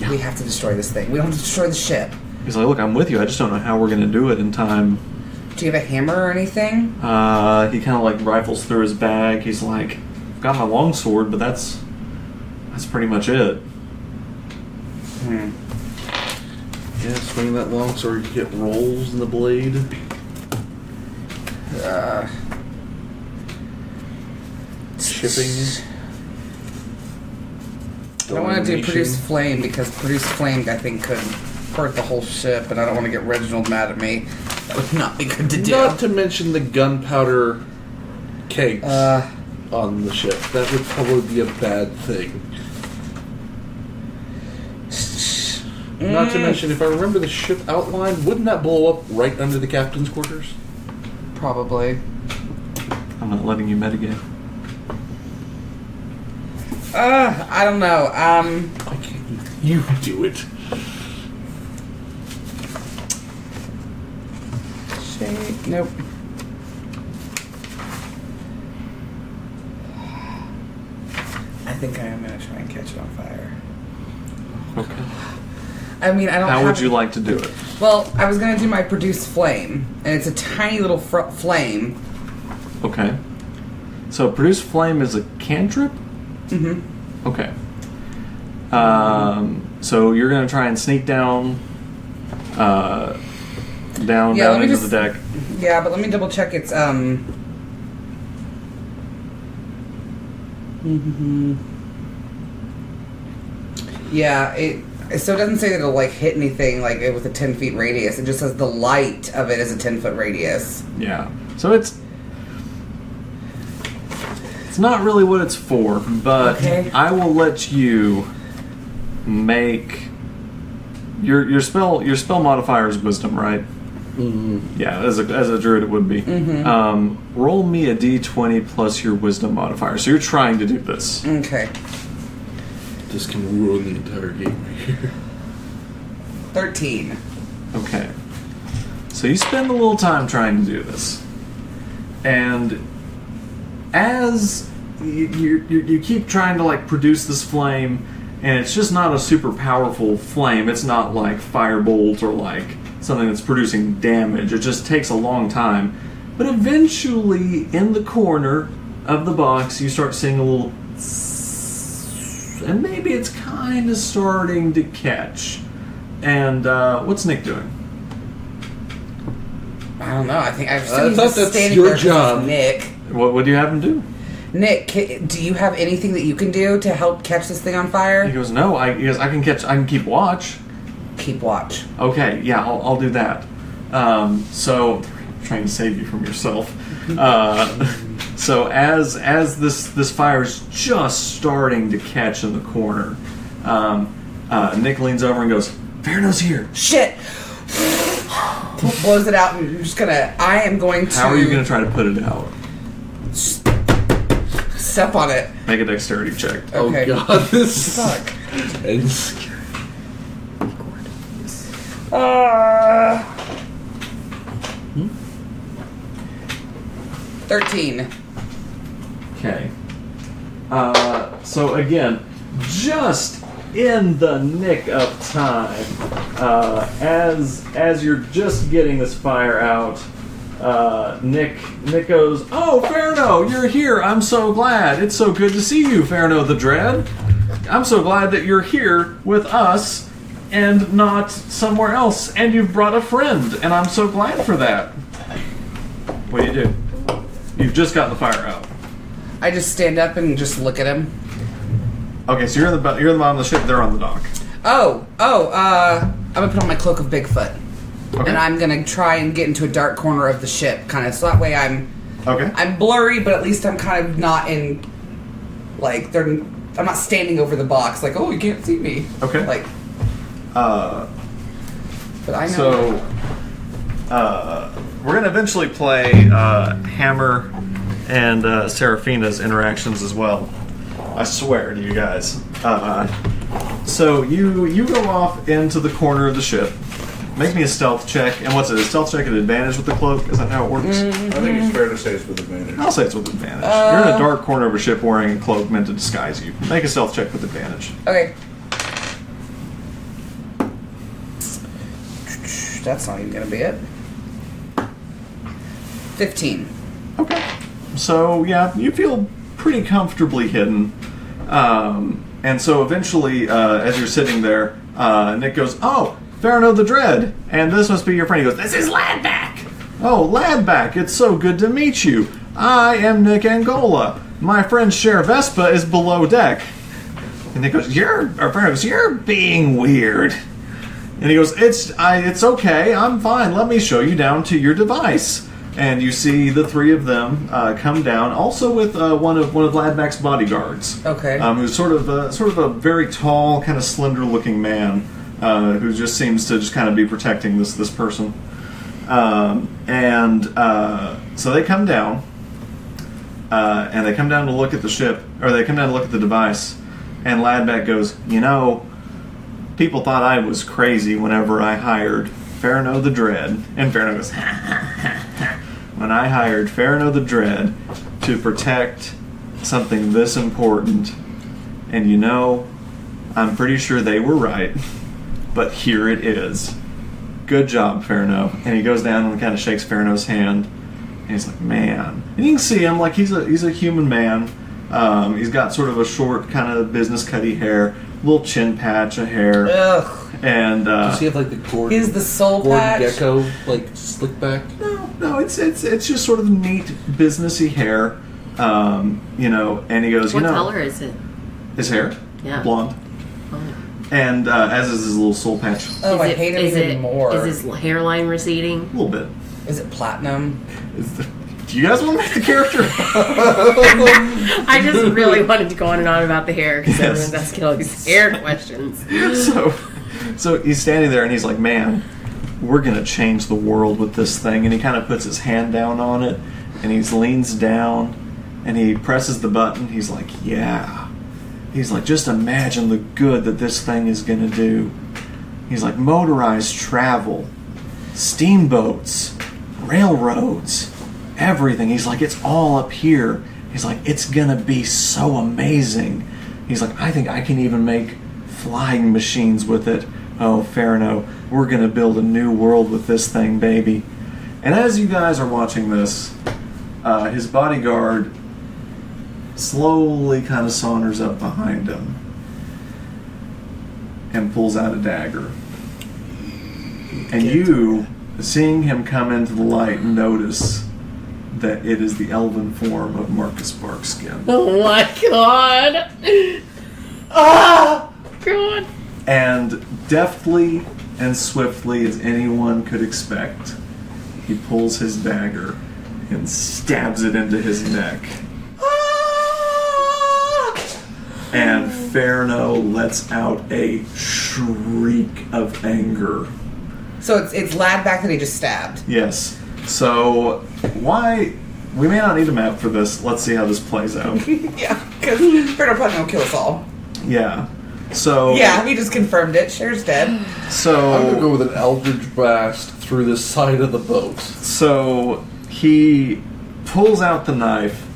we have to destroy this thing. We don't have to destroy the ship. He's like, look, I'm with you. I just don't know how we're going to do it in time. Do you have a hammer or anything? He kind of rifles through his bag. He's like, I've got my longsword, but that's pretty much it. Yeah, swing that longsword, you get rolls in the blade. Shipping. I don't want to do Produce Flame because Produce Flame, I think, could hurt the whole ship, and I don't want to get Reginald mad at me. That would not be good to do. Not to mention the gunpowder kegs on the ship. That would probably be a bad thing. Not to mention, if I remember the ship outline, wouldn't that blow up right under the captain's quarters? Probably. I'm not letting you metagame. I don't know. Why can't you do it? Shade. Nope. I think I am going to try and catch it on fire. Okay. I mean, I don't How have would you like to do it? Well, I was going to do my Produce Flame, and it's a tiny little flame. Okay. So Produce Flame is a cantrip? Mm-hmm. Okay. So you're going to try and sneak down into the deck. Yeah, but let me double check its Yeah, so it doesn't say that it'll hit anything with a 10 feet radius. It just says the light of it is a 10-foot radius. Yeah. So it's not really what it's for, but okay. I will let you make your spell modifier is wisdom, right? Yeah, as a druid it would be. Roll me a d20 plus your wisdom modifier. So you're trying to do this. Okay. This can ruin the entire game. 13. Okay. So you spend a little time trying to do this. And as you keep trying to like produce this flame, and it's just not a super powerful flame. It's not like firebolt or like something that's producing damage. It just takes a long time. But eventually, in the corner of the box, you start seeing a little, and maybe it's kind of starting to catch. And what's Nick doing? I don't know. I think I've I thought that's your job. Nick. What do you have him do? Nick, do you have anything that you can do to help catch this thing on fire? He goes, no. I can keep watch. Keep watch. Okay, yeah, I'll do that. So, I'm trying to save you from yourself. So as this fire is just starting to catch in the corner, Nick leans over and goes, Farno's here. Shit! Blows it out, and I am going to... How are you going to try to put it out? Step on it. Make a dexterity check. Okay. Oh god, this Fuck. is 13. Okay. So again, just in the nick of time, as you're just getting this fire out, Nick goes, "Oh, Farno, you're here! I'm so glad. It's so good to see you, Farno the Dread. I'm so glad that you're here with us and not somewhere else. And you've brought a friend, and I'm so glad for that." What do you do? You've just gotten the fire out. I just stand up and just look at him. Okay, so you're in the bottom of the ship. They're on the dock. I'm gonna put on my cloak of Bigfoot. Okay. And I'm gonna try and get into a dark corner of the ship, kind of, so that way I'm blurry, but at least I'm kind of not in, like, I'm not standing over the box, like, oh, you can't see me. Okay. Like, but I know. So, we're gonna eventually play Hammer and Serafina's interactions as well. I swear to you guys. So you go off into the corner of the ship. Make me a stealth check. And what's it? A stealth check at advantage with the cloak? Is that how it works? I think it's fair to say it's with advantage. I'll say it's with advantage. You're in a dark corner of a ship wearing a cloak meant to disguise you. Make a stealth check with advantage. Okay. That's not even gonna be it. 15. Okay. So, yeah, you feel pretty comfortably hidden. And so eventually, as you're sitting there, Nick goes, "Oh, Farno the Dread, and this must be your friend." He goes, "This is Ladback." "Oh, Ladback, it's so good to meet you. I am Nick Angola. My friend Cher Vespa is below deck." And Nick goes, Farno goes, "You're being weird." And he goes, It's okay, I'm fine. Let me show you down to your device." And you see the three of them come down, also with one of Ladback's bodyguards. Okay. Who's sort of a very tall, kind of slender-looking man who just seems to just kind of be protecting this person. So they come down, and they come down to look at the ship, or they come down to look at the device. And Ladback goes, "People thought I was crazy whenever I hired Farno the Dread." And Farno goes, "Ha ha ha ha. When I hired Farno the Dread to protect something this important, and I'm pretty sure they were right, but here it is. Good job, Farno." And he goes down and kind of shakes Farno's hand, and he's like, "Man." And you can see him, like, he's a human man. He's got sort of a short, kind of business cutty hair, little chin patch of hair. Ugh. And does he have like the Gordon? Is the soul Gordon patch? Gecko like slick back? No, it's just sort of neat businessy hair, And he goes, What color is it? His hair, Yeah. blonde, Oh. and as is his little soul patch, Oh, I hate him even more. Is his hairline receding? a little bit. Is it platinum? Do you guys want to make the character? I just really wanted to go on and on about the hair because Yes. everyone's asking all these hair questions. So he's standing there and he's like, "Man, we're going to change the world with this thing. And he kind of puts his hand down on it, and he leans down, and he presses the button. He's like, yeah. He's like, just imagine the good that this thing is going to do. He's like, motorized travel, steamboats, railroads, everything. He's like, it's all up here. He's like, it's going to be so amazing. He's like, I think I can even make flying machines with it. Oh, Ferno, we're going to build a new world with this thing, baby. And as you guys are watching this, his bodyguard slowly kind of saunters up behind him and pulls out a dagger. And you, seeing him come into the light, notice that it is the elven form of Marcus Barkskin. Oh my god! Ah! God! And deftly and swiftly as anyone could expect, he pulls his dagger and stabs it into his neck. And Ferno lets out a shriek of anger. So it's lad back that he just stabbed. Yes. So why... We may not need a map for this. Let's see how this plays out. Yeah, because Ferno probably gonna kill us all. Yeah. So... Yeah, he just confirmed it. Cher's dead. So... I'm gonna go with an eldritch blast through the side of the boat. So he pulls out the knife.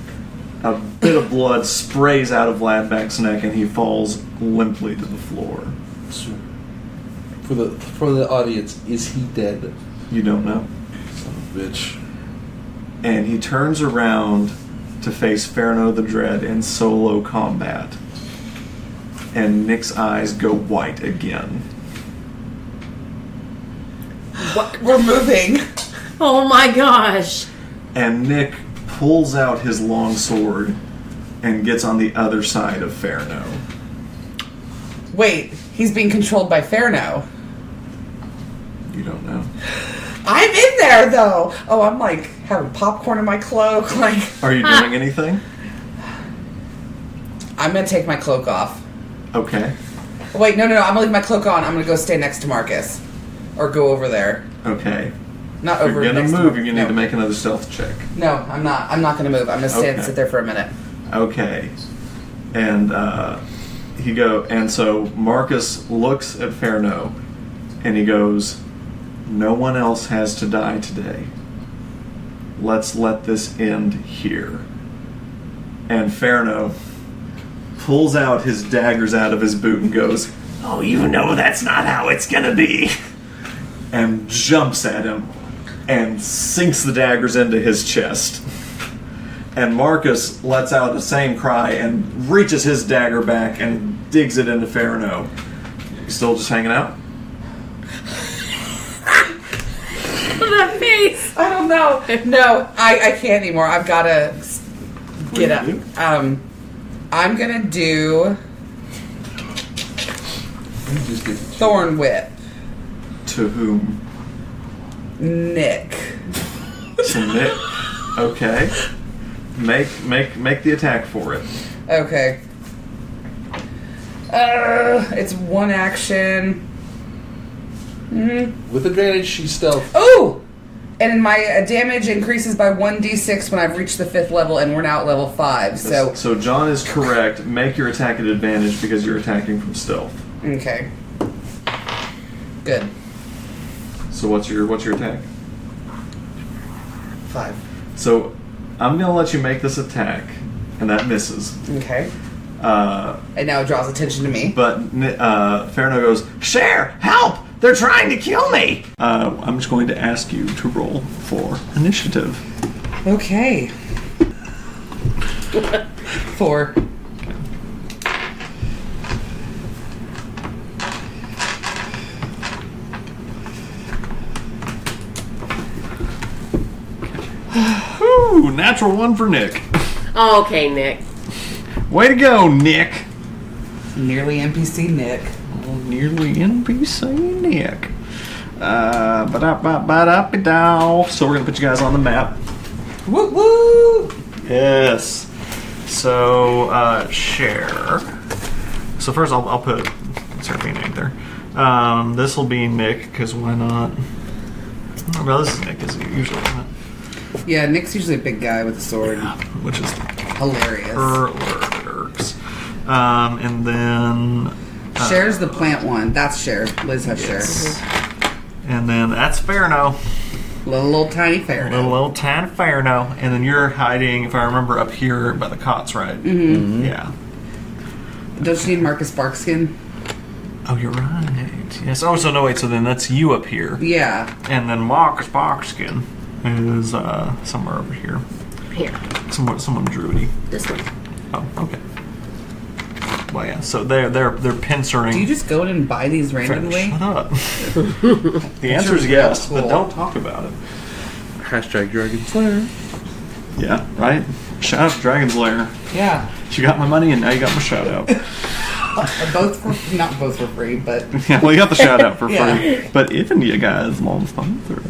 A bit of blood sprays out of Ladback's neck, and he falls limply to the floor. For the audience, is he dead? You don't know. Son of a bitch. And he turns around to face Ferno the Dread in solo combat. And Nick's eyes go white again. What? We're moving. Oh my gosh! And Nick pulls out his long sword and gets on the other side of Ferno. Wait, he's being controlled by Ferno. You don't know. I'm in there though. Oh, I'm like having popcorn in my cloak. Like, Are you doing anything? I'm gonna take my cloak off. Okay. Wait, no. I'm gonna leave my cloak on. I'm gonna go stay next to Marcus, or go over there. Okay. Not If over. you're gonna next move, to you're gonna need to make another stealth check. No, I'm not. I'm not gonna move. I'm gonna stay and Okay. sit there for a minute. Okay. And and so Marcus looks at Ferno and he goes, no one else has to die today. Let's let this end here. And Ferno pulls out his daggers out of his boot and goes, oh, you know that's not how it's gonna be. And jumps at him and sinks the daggers into his chest. And Marcus lets out the same cry and reaches his dagger back and digs it into Ferno. You still just hanging out? That face! I don't know. No, I can't anymore. I've gotta get up. What do you do? I'm gonna do Thorn Whip. To whom? Nick. To Nick. Okay. Make the attack for it. Okay. It's one action. With advantage, she's stealth. Oh! And my damage increases by 1d6 when I've reached the 5th level, and we're now at level 5. So John is correct. Make your attack at advantage because you're attacking from stealth. Okay. Good. So what's your attack? 5. So I'm gonna let you make this attack, and that misses. Okay. And now it draws attention to me. But Ferno goes, Cher, help! They're trying to kill me! I'm just going to ask you to roll for initiative. Okay. 4. Ooh, natural 1 for Nick. Okay, Nick. Way to go, Nick! Nearly NPC Nick. Oh, nearly NPC Nick. So we're gonna put you guys on the map. Woo woo! Yes. So, Cher. So first I'll put Serafina in there. This will be Nick, because why not? Well, this is Nick, is he usually, isn't it? Yeah, Nick's usually a big guy with a sword. Yeah, which is Hilarious. Irks. And then... Cher's the plant one. That's Cher. Liz has Cher. And then that's Ferno. Little tiny Ferno. Little tiny Ferno. And then you're hiding, if I remember, up here by the cots, right? Mm-hmm. Yeah. Don't you need Marcus Barkskin? Oh, you're right. Yes. Oh, so no, wait. So then that's you up here. Yeah. And then Marcus Barkskin is somewhere over here. Here. Someone druidy. This one. Oh, okay. Well, yeah. So they're pincering. Do you just go in and buy these randomly? Shut up. The answer is yes, but don't talk about it. Hashtag Dragon Slayer. Yeah, right? Shout out to Dragon's Lair. Yeah. You got my money and now you got my shout out. Not both for free, but... Yeah, well, you got the shout out for free. Yeah. But even you guys want sponsor.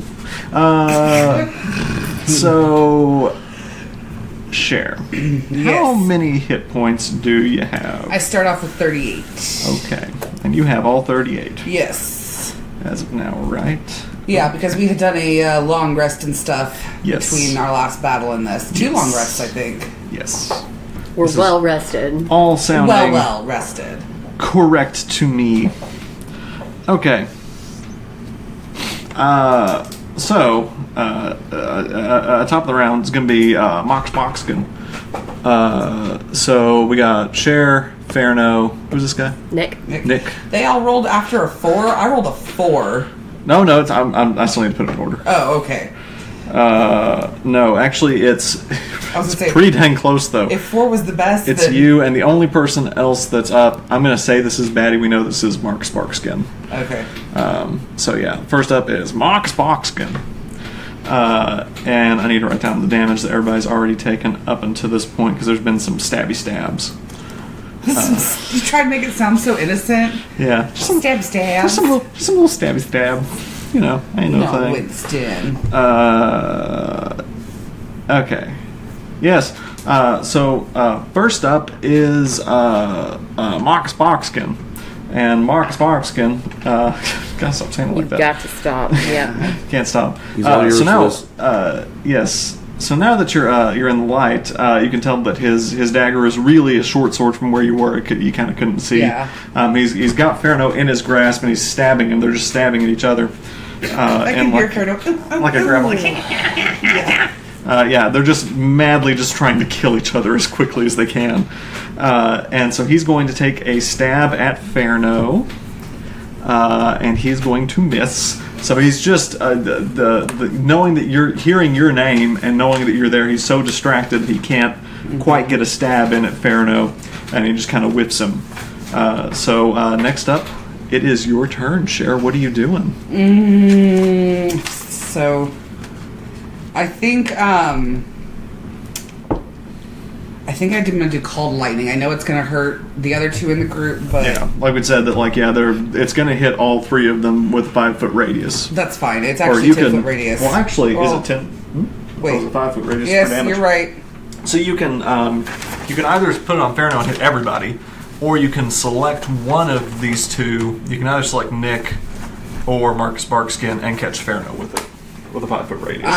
So... Cher, how many hit points do you have? I start off with 38. Okay. And you have all 38. Yes. As of now, right? Yeah, because we had done a long rest and stuff Yes. between our last battle and this. 2 long rests, I think. Yes. We're well rested. All sounding Well rested. correct to me. Okay. So, top of the round is going to be Mox Boxkin. So we got Cher, Ferno. Who's this guy? Nick. Nick. They all rolled after a 4. I rolled a 4. No, it's I still need to put it in order. Oh, okay. No, actually, it's was gonna say, pretty dang close though. If 4 was the best, It's then... you and the only person else that's up. I'm going to say this is Batty. We know this is Mark Sparkskin. Okay. So yeah, first up is Mox Boxkin. And I need to write down the damage that everybody's already taken up until this point because there's been some stabby stabs. You try to make it sound so innocent. Yeah. Stab. Just some little stabby stab. You know, ain't no thing. Winston. Okay. Yes. So first up is Mox Boxkin. And Marcus Barkskin, gotta stop saying it like that. Got to stop. Yeah. Can't stop. He's all yours so now, for this. yes. So now that you're in the light, you can tell that his dagger is really a short sword from where you were. You kind of couldn't see. Yeah. He's got Ferno in his grasp and he's stabbing him. They're just stabbing at each other. I can hear Ferno. Like a grab, like. Yeah, they're just madly just trying to kill each other as quickly as they can. And so he's going to take a stab at Ferno, and he's going to miss. So he's just the knowing that you're hearing your name and knowing that you're there. He's so distracted that he can't quite get a stab in at Ferno, and he just kind of whips him. So next up, it is your turn, Cher. What are you doing? So, I think I'm gonna do Called Lightning. I know it's gonna hurt the other 2 in the group, but Yeah, like we said that it's going to hit all 3 of them with a 5-foot radius. that's fine. It's actually 10-foot radius. Well, actually, is Oh, it 10? Wait. Oh, it's a 5-foot radius Yes, for damage. you're right. So you can either put it on Ferno and hit everybody, or you can select one of these 2. You can either select Nick or Marcus Barkskin and catch Ferno with it, with a 5-foot radius.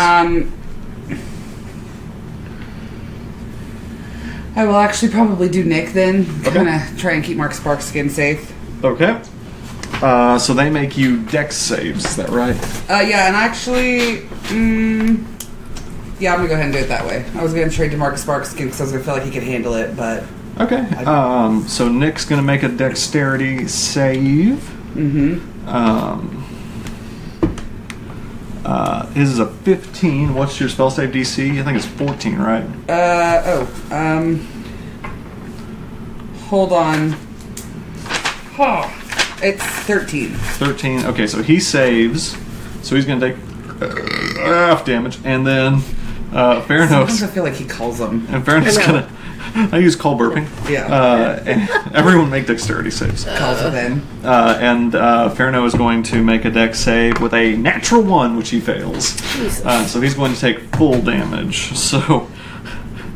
I will actually probably do Nick then. Okay. Kind of try and keep Mark Sparkskin safe. Okay. So they make you dex saves, is that right? Yeah, and actually, yeah, I'm gonna go ahead and do it that way. I was gonna trade to Mark Sparkskin because I was gonna feel like he could handle it, but Okay. So Nick's going to make a dexterity save. His is a 15. What's your spell save DC? I think it's 14, right? Hold on. Oh, it's 13. 13. Okay, so he saves. So he's going to take half damage. And then Sometimes Fernos. I feel like he calls them. And Fernos going to... I use call burping. Yeah. And everyone make dexterity saves. Calls it then. And Ferno is going to make a dex save with a natural 1, which he fails. So he's going to take full damage. So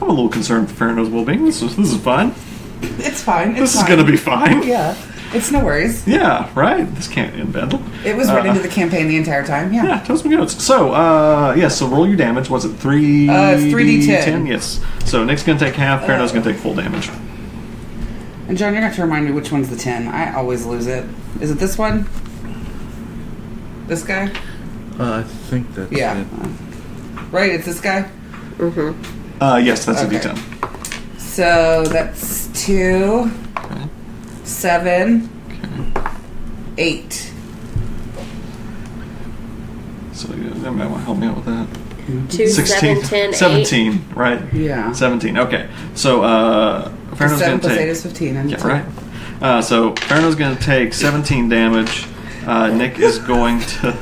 I'm a little concerned for Ferno's well-being. This is fine. It's fine. This is going to be fine. Yeah. It's no worries. Yeah, right? This can't end badly. It was written into the campaign the entire time, yeah. Yeah, toast me goats. So, so roll your damage. Was it 3? It's 3d10. Yes. So Nick's going to take half, Farno's going to take full damage. And John, you're going to have to remind me which one's the 10. I always lose it. Is it this one? This guy? I think that's it. Right, it's this guy? Yes, that's a d10. So that's 2, 7, 8. So that might want to help me out with that. 2, 7, 10, 17, 8. right? Yeah. 17, okay. So, Farno's 7 going to plus 8 take... is 15. And Yeah, right. So, Farno's going to take 17 damage. Nick is going to...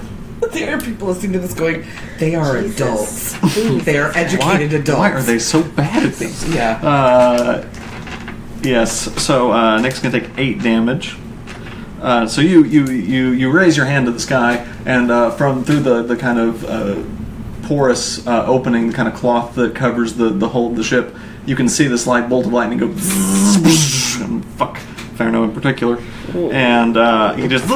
There are people listening to this going, they are adults. They are educated adults. Why are they so bad at things? Yeah. Yes. So Nick's gonna take 8 damage. So you raise your hand to the sky, and from through the kind of porous opening, the kind of cloth that covers the whole of the ship, you can see this light bolt of lightning go. And fuck Farno in particular, and he just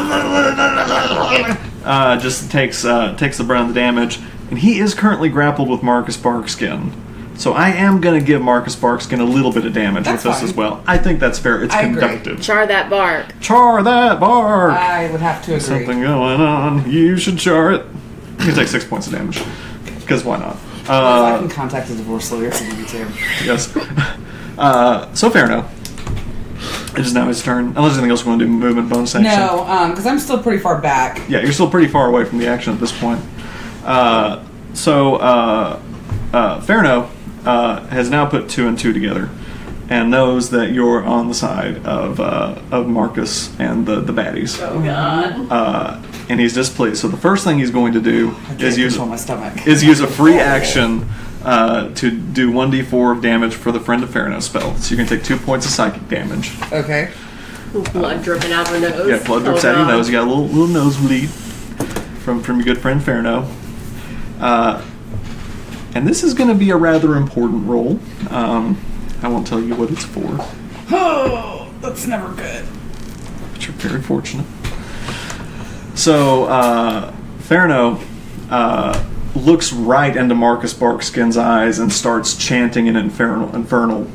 takes the brunt of the damage, and he is currently grappled with Marcus Barkskin. So I am going to give Marcus Barkskin a little bit of damage with this as well. I think that's fair. It's conductive. Char that bark. Char that bark! I would have to agree. Something going on. You should char it. You can take 6 points of damage. Because why not? I can contact the divorce lawyer if you need to. Yes. So Farno. It is now his turn. Unless anything else you want to do, movement bonus action. No, because I'm still pretty far back. Yeah, you're still pretty far away from the action at this point. Farno has now put 2 and 2 together, and knows that you're on the side of Marcus and the baddies. Oh God! And he's displeased. So the first thing he's going to do is use my stomach. use a free action to do 1d4 of damage for the Friend of Farno spell. So you can take 2 points of psychic damage. Okay. Blood dripping out of her nose. Yeah, blood drips out of your nose. You got a little nosebleed from your good friend Farno. And this is going to be a rather important roll. I won't tell you what it's for. Oh, that's never good. But you're very fortunate. So, Farno looks right into Marcus Barkskin's eyes and starts chanting an infernal.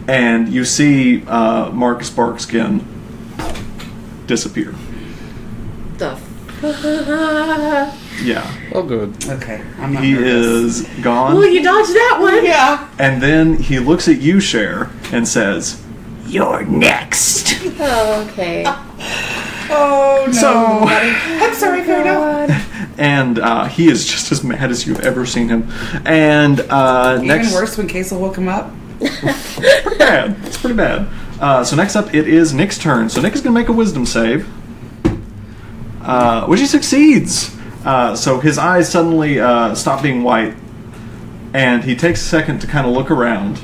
And you see Marcus Barkskin disappear. The Yeah. Oh, good. Okay, I'm not He nervous. is gone. Well, you dodged that one. Yeah. And then he looks at you, Cher, and says, "You're next." Oh, okay. Oh, no. So- I'm sorry, Farno. And he is just as mad as you've ever seen him. And Even next, worse when Casel woke him up. pretty bad. It's pretty bad. So next up, it is Nick's turn. So Nick is going to make a wisdom save, which he succeeds. So his eyes suddenly stop being white, and he takes a second to kind of look around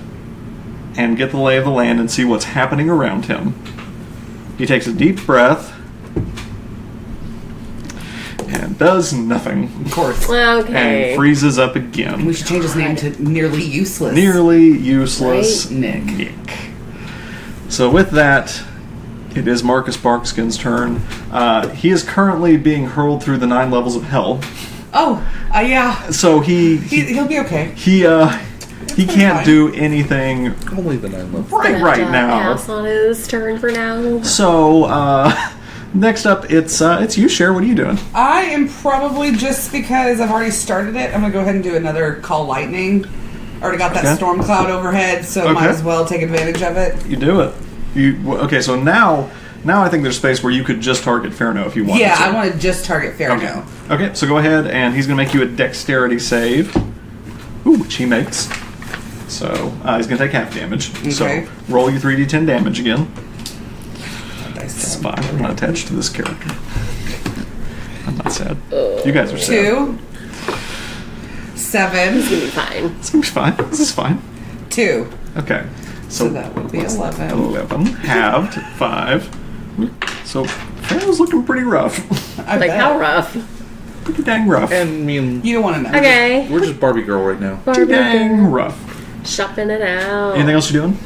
and get the lay of the land and see what's happening around him. He takes a deep breath and does nothing. Of course. Okay. And freezes up again. We should change his name to Nearly Useless. Nearly useless Right, Nick. So with that, it is Marcus Barkskin's turn. He is currently being hurled through the 9 levels of hell. Oh, yeah. So He'll be okay. he can't do anything Only the 9 levels. right now. Pass on his turn for now. So next up, it's you, Cher. What are you doing? I am probably, just because I've already started it, I'm going to go ahead and do another Call Lightning. Already got that storm cloud overhead, so might as well take advantage of it. You do it. Okay, so now I think there's space where you could just target Farno if you wanted to. Yeah, I want to just target Farno. Okay, so go ahead, and he's going to make you a dexterity save. Ooh, which he makes. So he's going to take half damage. Okay. So roll your 3d10 damage again. It's Fine, I'm not attached to this character. I'm not sad. You guys are sad. 2, 7, It's gonna be fine. It's going to be fine. This is fine. 2. Okay. So that would be 11. 11. Halved. 5. So Farno's looking pretty rough. I Like, bet. how rough? Pretty dang rough. And me and You don't want to know. Okay. we're just Barbie girl right now. Pretty dang rough. Shopping it out. Anything else you're doing?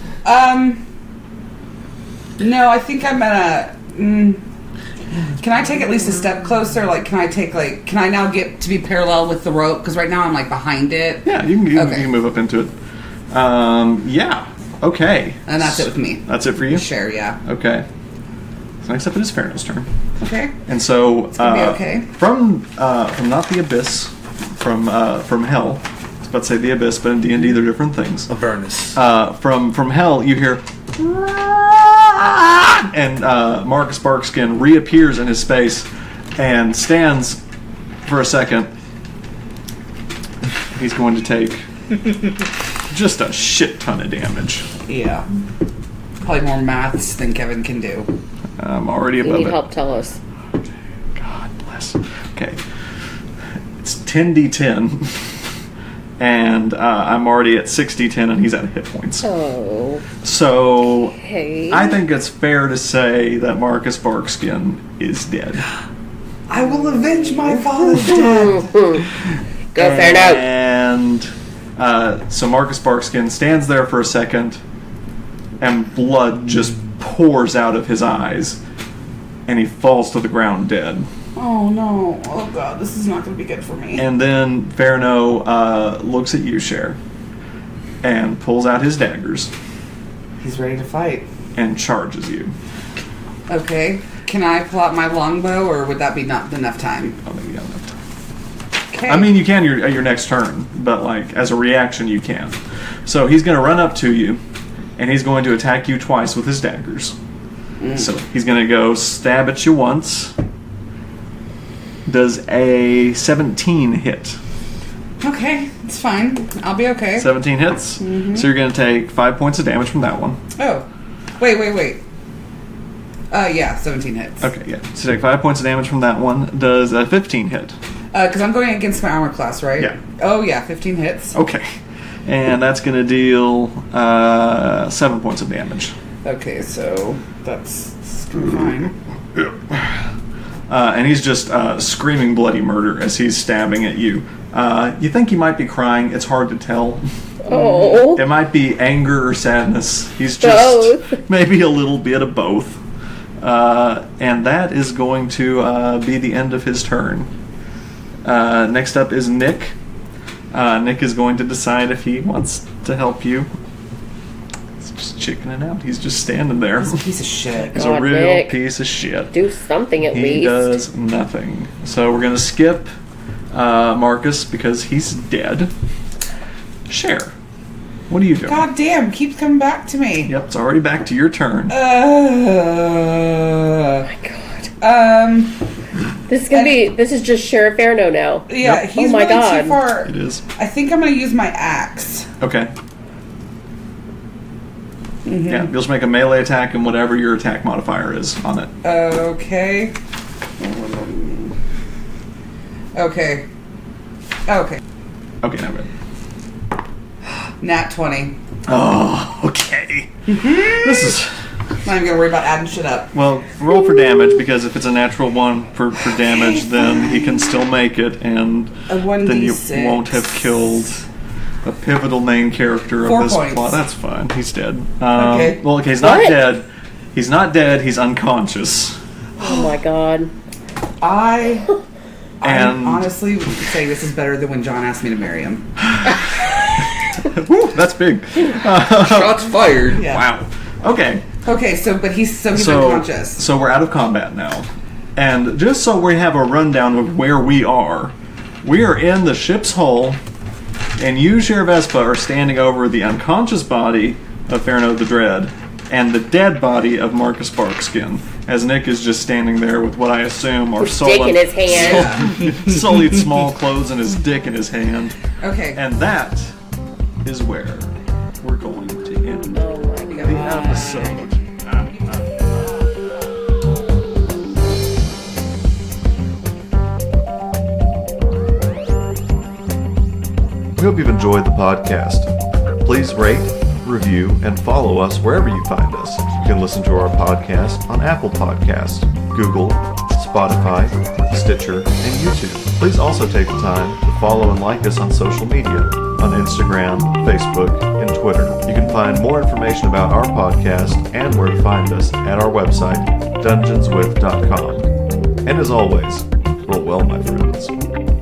No, I think I'm gonna Can I take at least a step closer? Like, can I now get to be parallel with the rope? Because right now I'm like behind it. Yeah, you can move up into it. Yeah. Okay. And that's it with me. That's it for you? Sure, yeah. Okay. So next up it is Farrell's turn. Okay. And so It's gonna be okay. from not the abyss, from hell. I was about to say the abyss, but in D&D they're different things. Avernus. From hell you hear and Marcus Barkskin reappears in his space and stands for a second. He's going to take just a shit ton of damage. Yeah. Probably more maths than Kevin can do. I'm already above You need it. help, tell us. God bless. Okay. It's 10d10. And I'm already at 60-10 and he's at hit points. Oh. So Okay. I think it's fair to say that Marcus Barkskin is dead. I will avenge my father's death. Go fair note. And so Marcus Barkskin stands there for a second and blood just pours out of his eyes and he falls to the ground dead. Oh no. Oh god, this is not going to be good for me. And then Ferno looks at you, Cher, and pulls out his daggers He's ready to fight. and charges you. Okay. Can I pull out my longbow, or would that be not enough time? I don't think you have enough time. Okay. I mean, you can at your next turn, but like as a reaction, you can. So he's going to run up to you, and he's going to attack you twice with his daggers. So he's going to go stab at you once. Does a 17 hit? Okay, it's fine. I'll be okay. 17 hits. So you're going to take 5 points of damage from that one. Oh. Wait. Yeah, 17 hits. Okay, yeah. So take 5 points of damage from that one. Does a 15 hit? Because I'm going against my armor class, right? Yeah. Oh, yeah, 15 hits. Okay. And that's going to deal 7 points of damage. Okay, so that's fine. And he's just screaming bloody murder as he's stabbing at you. You think he might be crying. It's hard to tell. Oh. It might be anger or sadness. He's just Both. maybe a little bit of both. And that is going to be the end of his turn. Next up is Nick. Nick is going to decide if he wants to help you. He's just chickening out. He's just standing there. He's a piece of shit. He's God, a real Nick. piece of shit. Do something at He least. does nothing. So we're going to skip Marcus because he's dead. Cher, what are you doing? God damn, keeps coming back to me. Yep, it's already back to your turn. Oh my god. This is gonna be. This is just Sheriff Erno now. Yeah, Yep. he's Oh my really God. too far. It is. I think I'm going to use my axe. Okay. Mm-hmm. Yeah, you'll just make a melee attack and whatever your attack modifier is on it. Okay. Okay. Okay. Okay, now good. Nat 20. Oh, okay. This is... Not even going to worry about adding shit up. Well, roll for damage, because if it's a natural 1 for damage, then he can still make it, and A 1d6. then you won't have killed a pivotal main character of 4 this points. plot. That's fine. He's dead. Okay. Well, okay, he's not What? dead. He's not dead. He's unconscious. Oh my god. I'm And honestly saying this is better than when John asked me to marry him. woo, that's big. Shots fired. Yeah. Wow. Okay. Okay, but he's unconscious. So we're out of combat now. And just so we have a rundown of where we are in the ship's hull, and you, Cher Vespa, are standing over the unconscious body of Ferno the Dread and the dead body of Marcus Barkskin, as Nick is just standing there with what I assume are His dick in his hand. sullied small clothes and his dick in his hand. Okay. And that is where we're going to end Oh my the god. episode. We hope you've enjoyed the podcast. Please rate, review, and follow us wherever you find us. You can listen to our podcast on Apple Podcasts, Google, Spotify, Stitcher, and YouTube. Please also take the time to follow and like us on social media, on Instagram, Facebook, and Twitter. You can find more information about our podcast and where to find us at our website, dungeonswith.com. And as always, roll well, my friends.